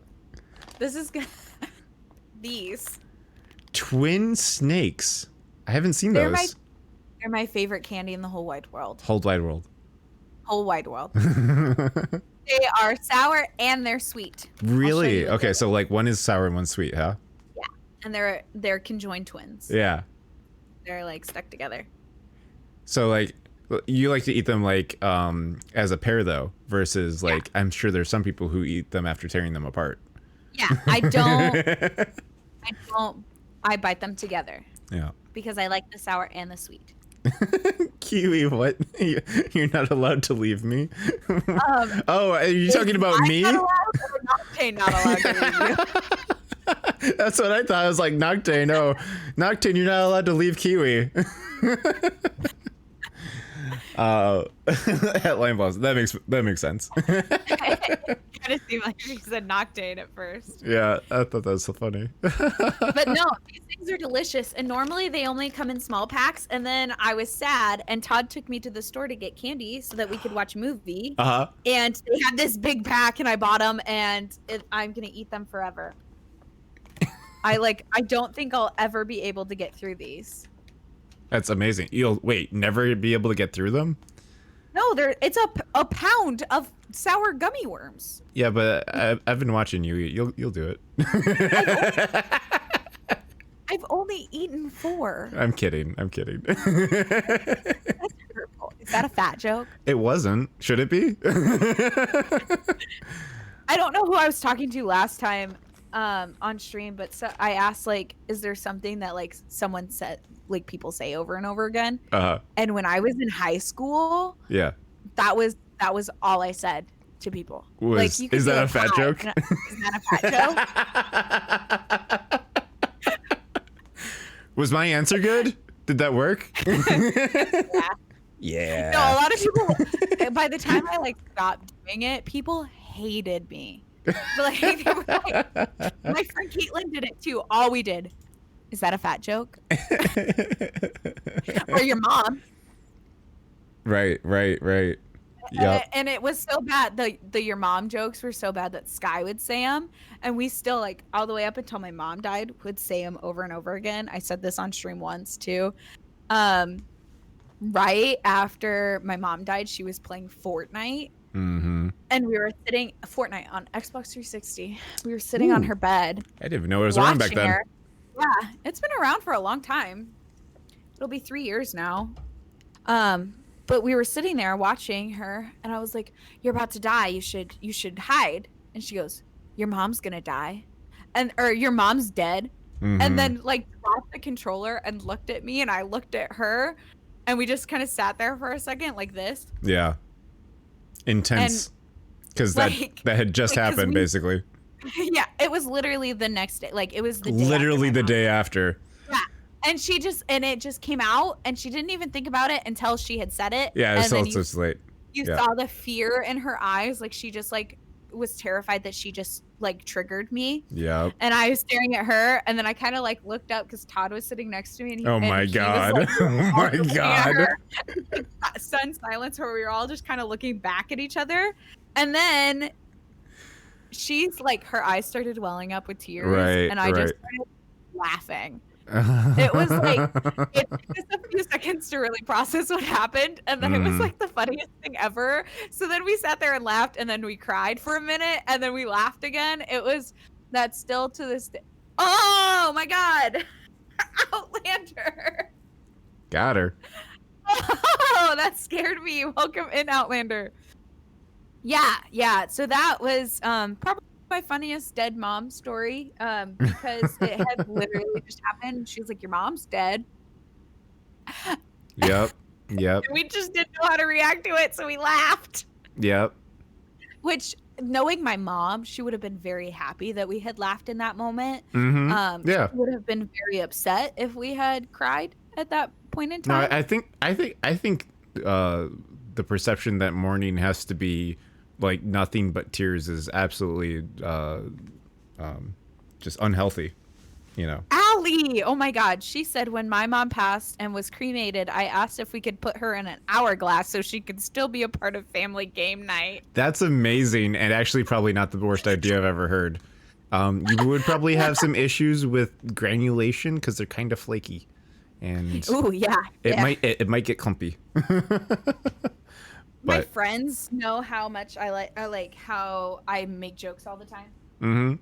this is good. These. Twin snakes. I haven't seen those. They're my favorite candy in the whole wide world. Whole wide world. Whole wide world. They are sour and they're sweet. Really? Okay, so like one is sour and one's sweet, huh? Yeah, and they're conjoined twins. Yeah. They're like stuck together. So like you like to eat them like as a pair though, versus like I'm sure there's some people who eat them after tearing them apart. Yeah, I don't. I bite them together. Yeah. Because I like the sour and the sweet. Kiwi, what? You're not allowed to leave me? Oh, are you talking about me? Not allowed to leave you. That's what I thought. I was like, Noctane, no. Noctane, you're not allowed to leave Kiwi. Headline balls. That makes sense. It kind of seemed like she said Noctane at first. Yeah, I thought that was so funny. But no, these things are delicious. And normally they only come in small packs. And then I was sad, and Todd took me to the store to get candy so that we could watch a movie. And they had this big pack, and I bought them, and I'm gonna eat them forever. I don't think I'll ever be able to get through these. That's amazing. You'll never be able to get through them? No, it's a pound of sour gummy worms. Yeah, but I've been watching you eat. You'll do it. I've only eaten 4. I'm kidding. That's hurtful. Is that a fat joke? It wasn't. Should it be? I don't know who I was talking to last time on stream, but so I asked, like, is there something that like someone said, like people say over and over again? And when I was in high school, yeah, that was all I said to people. Is that a fat joke? Is that a fat joke? Was my answer good? Did that work? Yeah. No, a lot of people, by the time I like stopped doing it, people hated me. Like, they were like, my friend Caitlin did it too. All we did. Is that a fat joke? Or your mom. Right. Yeah. And it was so bad. The your mom jokes were so bad that Sky would say them, and we still, like, all the way up until my mom died, would say them over and over again. I said this on stream once too. Right after my mom died, she was playing Fortnite. Mm-hmm. And we were sitting Fortnite on Xbox 360. We were sitting on her bed. I didn't even know it was around back then. Her. Yeah, it's been around for a long time. It'll be 3 years now. But we were sitting there watching her, and I was like, "You're about to die. You should hide." And she goes, "Your mom's gonna die, or your mom's dead." Mm-hmm. And then like dropped the controller and looked at me, and I looked at her, and we just kind of sat there for a second like this. Yeah. Intense. Because that had just happened, basically. Yeah, it was literally the next day. Like, it was the day literally the day after. Yeah. And it just came out, and she didn't even think about it until she had said it. Yeah, it's just late. You saw the fear in her eyes. Like, she just like was terrified that she just like triggered me. Yeah. And I was staring at her, and then I kind of like looked up because Todd was sitting next to me, and oh my god. Was, like, oh my god. Stunned silence where we were all just kind of looking back at each other. And then she's like, her eyes started welling up with tears, and I just started laughing. It was like, it took us a few seconds to really process what happened, and then it was like the funniest thing ever. So then we sat there and laughed, and then we cried for a minute, and then we laughed again. It was that still to this day. Oh my god. Outlander. Got her. Oh, that scared me. Welcome in, Outlander. Yeah. So that was probably my funniest dead mom story, because it had literally just happened. She was like, "Your mom's dead." Yep. Yep. We just didn't know how to react to it, so we laughed. Yep. Which, knowing my mom, she would have been very happy that we had laughed in that moment. She Yeah. would have been very upset if we had cried at that point in No, time. I think the perception that mourning has to be like nothing but tears is absolutely just unhealthy, you know. Allie! Oh my God. She said when my mom passed and was cremated, I asked if we could put her in an hourglass so she could still be a part of family game night. That's amazing, and actually probably not the worst idea I've ever heard. You would probably have some issues with granulation because they're kind of flaky, and Oh yeah. it might get clumpy. My But friends know how much I like how I make jokes all the time. mm-hmm.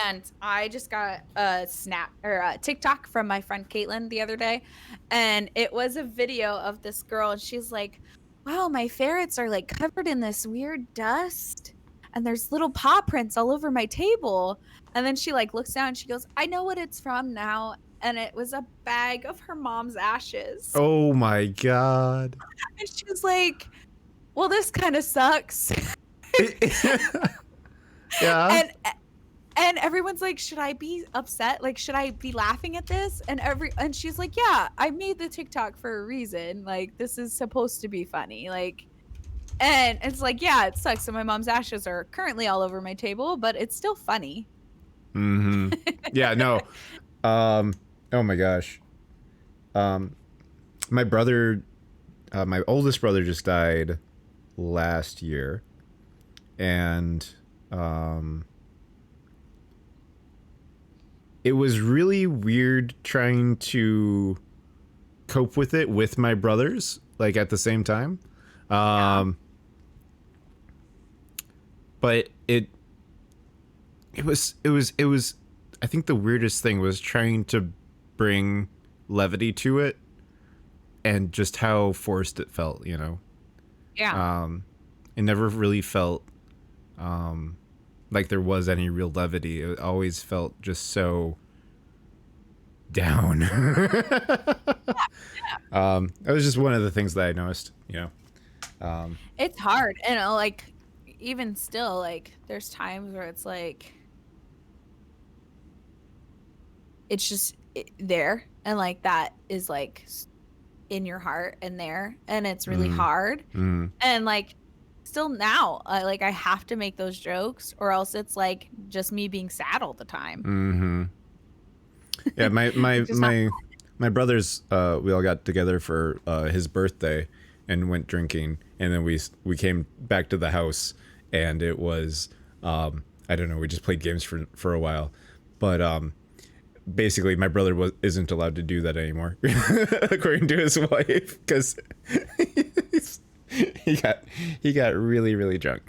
And I just got a snap or a TikTok from my friend Caitlin the other day, and it was a video of this girl, and she's like, "Wow, my ferrets are like covered in this weird dust, and there's little paw prints all over my table." And then she like looks down and she goes, "I know what it's from now." And it was a bag of her mom's ashes. Oh my god. And she was like, "Well, this kind of sucks." Yeah. And everyone's like, "Should I be upset? Like, should I be laughing at this?" And she's like, "Yeah, I made the TikTok for a reason. Like, this is supposed to be funny." Like, and it's like, yeah, it sucks. So my mom's ashes are currently all over my table, but it's still funny. Mm-hmm. Yeah, no. Oh my gosh. My brother, my oldest brother just died last year, and it was really weird trying to cope with it with my brothers, like at the same time. But it was I think the weirdest thing was trying to bring levity to it and just how forced it felt, you know. Yeah. It never really felt like there was any real levity. It always felt just so down. It was just one of the things that I noticed, you know. It's hard. And like, even still, like, there's times where it's like, it's just there. And like, that is like in your heart and there. And it's really hard. And like, still now, like, I have to make those jokes or else it's like just me being sad all the time. Yeah, my brothers, we all got together for his birthday and went drinking, and then we came back to the house, and it was I don't know, we just played games for a while, but basically my brother isn't allowed to do that anymore according to his wife, because he got really, really drunk.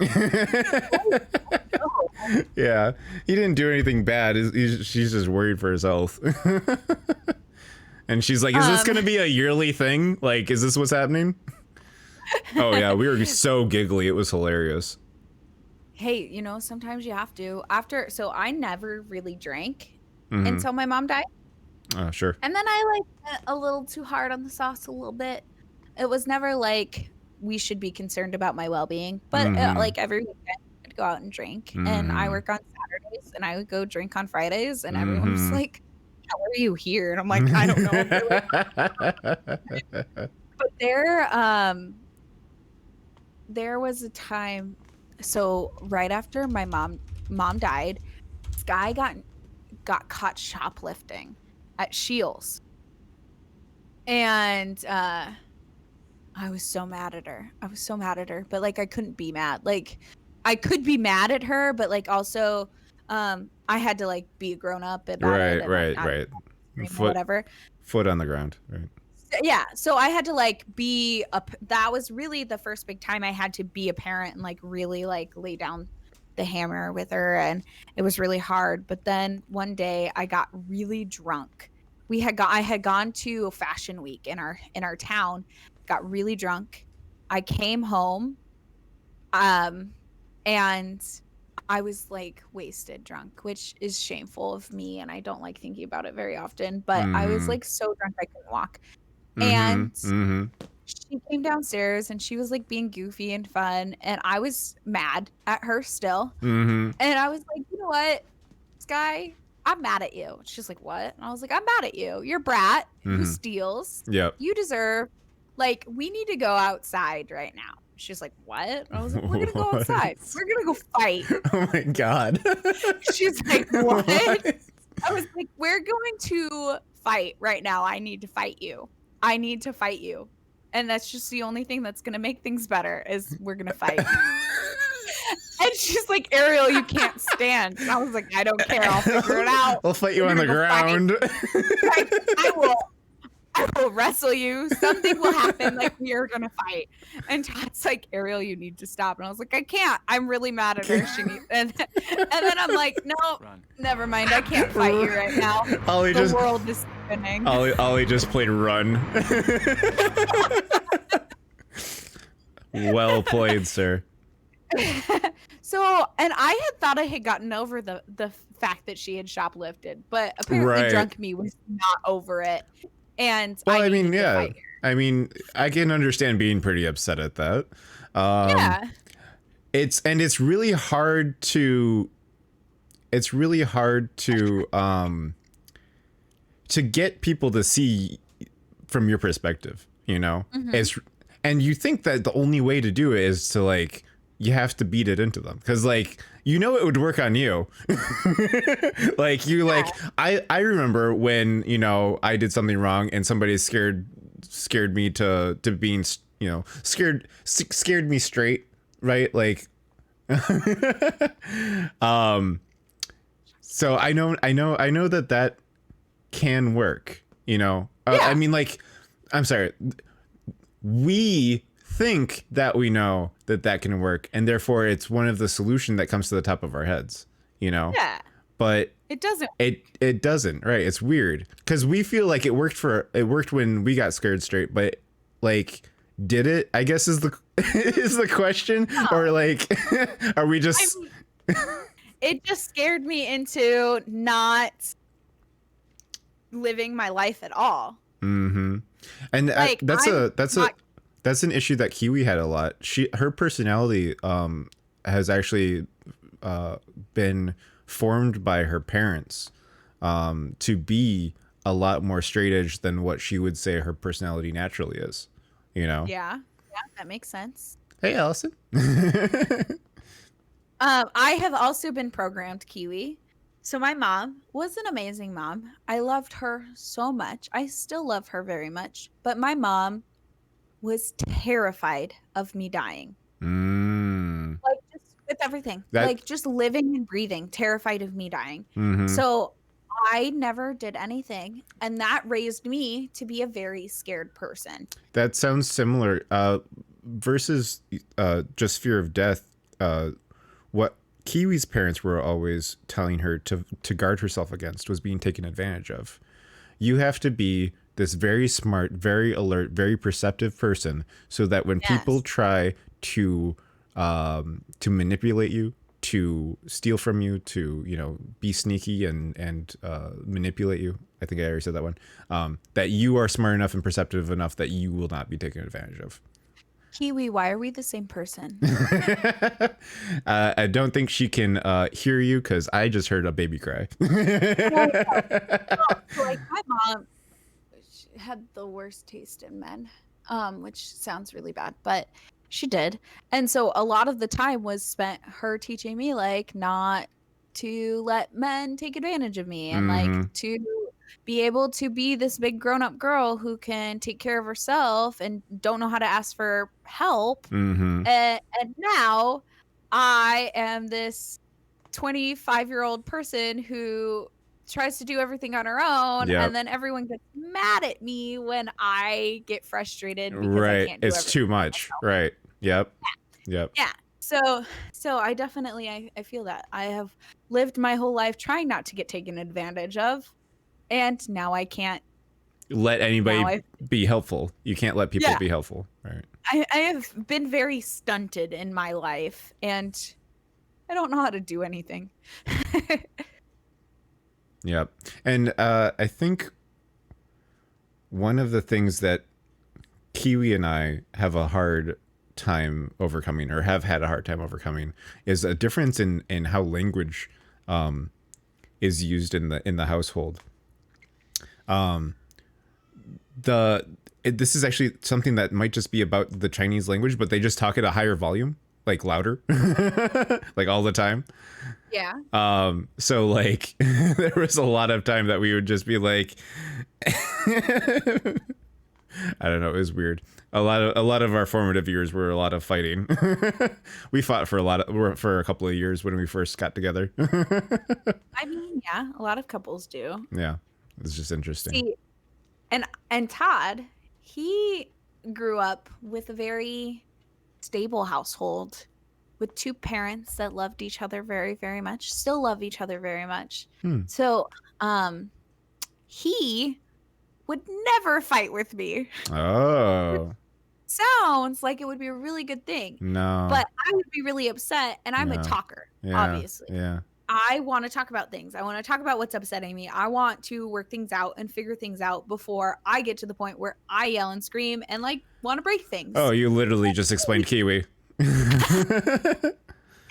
Yeah, he didn't do anything bad. She's just worried for his health. And she's like, "Is this gonna be a yearly thing? Like, is this what's happening?" Oh yeah, we were so giggly. It was hilarious. Hey, you know, sometimes you have to. So I never really drank until my mom died. Oh, sure. And then I like went a little too hard on the sauce a little bit. It was never like we should be concerned about my well-being, but like every weekend I'd go out and drink, and I work on Saturdays, and I would go drink on Fridays, and everyone was like, "How are you here?" And I'm like, "I don't know." But there was a time, so right after my mom died, this guy got caught shoplifting at Shields. And I was so mad at her. But like, I couldn't be mad. Like, I could be mad at her, but like also I had to like be a grown up about it. And, Right. Whatever. Foot on the ground. Right. Yeah. So I had to like that was really the first big time I had to be a parent and like really like lay down the hammer with her, and it was really hard. But then one day I got really drunk. I had gone to Fashion Week in our town, got really drunk. I came home, and I was like wasted drunk, which is shameful of me. And I don't like thinking about it very often, but I was like so drunk I couldn't walk. And she came downstairs and she was like being goofy and fun. And I was mad at her still. And I was like, you know what, Sky, I'm mad at you. She's like, what? And I was like, I'm mad at you. You're a brat who steals. Yep. You deserve, like, we need to go outside right now. She's like, what? And I was like, we're going to go outside. We're going to go fight. Oh my God. She's like, what? I was like, we're going to fight right now. I need to fight you. I need to fight you. And that's just the only thing that's going to make things better is we're going to fight. And she's like, Ariel, you can't stand. And I was like, I don't care. I'll figure it out. I'll fight you on the ground. I will wrestle you. Something will happen. Like, we are going to fight. And Todd's like, Ariel, you need to stop. And I was like, I can't. I'm really mad at her. And then I'm like, no, never mind. I can't fight you right now. The world is spinning. Ollie just played Run. Well played, sir. So, and I had thought I had gotten over the fact that she had shoplifted, but apparently drunk me was not over it. And well, I mean, yeah. I mean, I can understand being pretty upset at that. Yeah. It's really hard to get people to see from your perspective, you know? And you think that the only way to do it is to like, you have to beat it into them. 'Cause like, you know, it would work on you. Like you, like, I remember when, you know, I did something wrong and somebody scared me to being, you know, scared me straight. Right. Like, so I know that can work, you know. I mean, like, I'm sorry. We think that we know that can work, and therefore it's one of the solution that comes to the top of our heads, you know. Yeah. But it doesn't. It doesn't, right? It's weird because we feel like it worked when we got scared straight, but like, did it? I guess is the question, or like, are we just? I mean, it just scared me into not living my life at all. And like, that's an issue that Kiwi had a lot. Her personality has actually been formed by her parents to be a lot more straight edge than what she would say her personality naturally is, you know? Yeah, that makes sense. Hey, Allison. I have also been programmed Kiwi. So my mom was an amazing mom. I loved her so much. I still love her very much. But my mom was terrified of me dying. Like, just with everything. Like, just living and breathing, terrified of me dying. So I never did anything. And that raised me to be a very scared person. That sounds similar. Versus just fear of death. What Kiwi's parents were always telling her to guard herself against was being taken advantage of. You have to be this very smart, very alert, very perceptive person, so that when people try to manipulate you, to steal from you, to, you know, be sneaky and manipulate you, I think I already said that one, that you are smart enough and perceptive enough that you will not be taken advantage of. Kiwi, why are we the same person? I don't think she can hear you because I just heard a baby cry. Like, my mom had the worst taste in men, which sounds really bad, but she did. And so a lot of the time was spent her teaching me, like, not to let men take advantage of me, and like to be able to be this big grown-up girl who can take care of herself and don't know how to ask for help. And now I am this 25-year-old person who tries to do everything on her own, and then everyone gets mad at me when I get frustrated because I can't do it's too much. Right. Yep. Yeah. So I definitely I feel that I have lived my whole life trying not to get taken advantage of, and now I can't let anybody be helpful. You can't let people be helpful. Right. I have been very stunted in my life, and I don't know how to do anything. Yep. And I think one of the things that Kiwi and I have a hard time overcoming, or have had a hard time overcoming, is a difference in how language is used in the household. This is actually something that might just be about the Chinese language, but they just talk at a higher volume, like louder, like all the time. Yeah. So like there was a lot of time that we would just be like, I don't know, it was weird. A lot of our formative years were a lot of fighting. We fought for a couple of years when we first got together. I mean, yeah, a lot of couples do. Yeah, it's just interesting. See, and Todd, he grew up with a very stable household with two parents that loved each other very, very much, still love each other very much. So, he would never fight with me. Oh. Sounds like it would be a really good thing. No. But I would be really upset, and I'm a talker, obviously. Yeah. I want to talk about things. I want to talk about what's upsetting me. I want to work things out and figure things out before I get to the point where I yell and scream and like want to break things. Oh, you literally just explained Kiwi.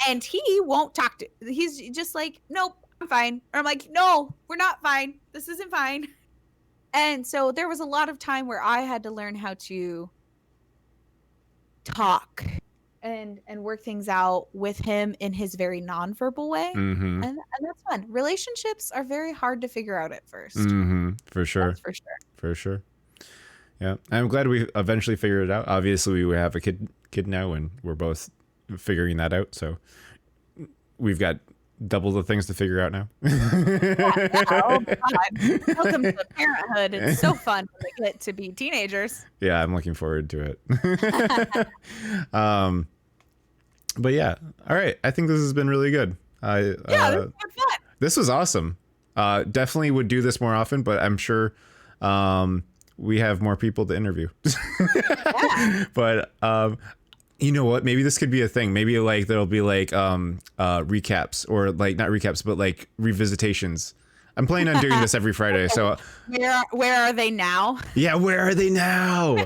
And he won't talk to, he's just like, nope, I'm fine. Or I'm like, no, we're not fine. This isn't fine. And so there was a lot of time where I had to learn how to talk and work things out with him in his very nonverbal way. And that's fun. Relationships are very hard to figure out at first. For sure. That's for sure. For sure. Yeah. I'm glad we eventually figured it out. Obviously we have a kid now, and we're both figuring that out. So we've got double the things to figure out now. Oh my God. Welcome to parenthood. It's so fun when they get to be teenagers. Yeah, I'm looking forward to it. But yeah, all right. I think this has been really good. This has been fun. This was awesome. Definitely would do this more often, but I'm sure we have more people to interview. Yeah. But you know what? Maybe this could be a thing. Maybe like there'll be like recaps, or like not recaps, but like revisitations. I'm planning on doing this every Friday. So where are they now? Yeah, where are they now?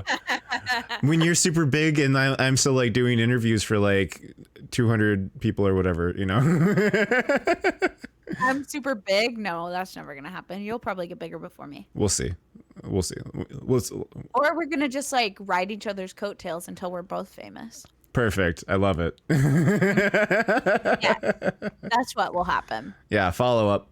When you're super big and I'm still like doing interviews for like 200 people or whatever, you know. I'm super big. No, that's never gonna happen. You'll probably get bigger before me. We'll see. Or we're gonna just like ride each other's coattails until we're both famous. Perfect. I love it. Yeah, that's what will happen. Yeah, follow up.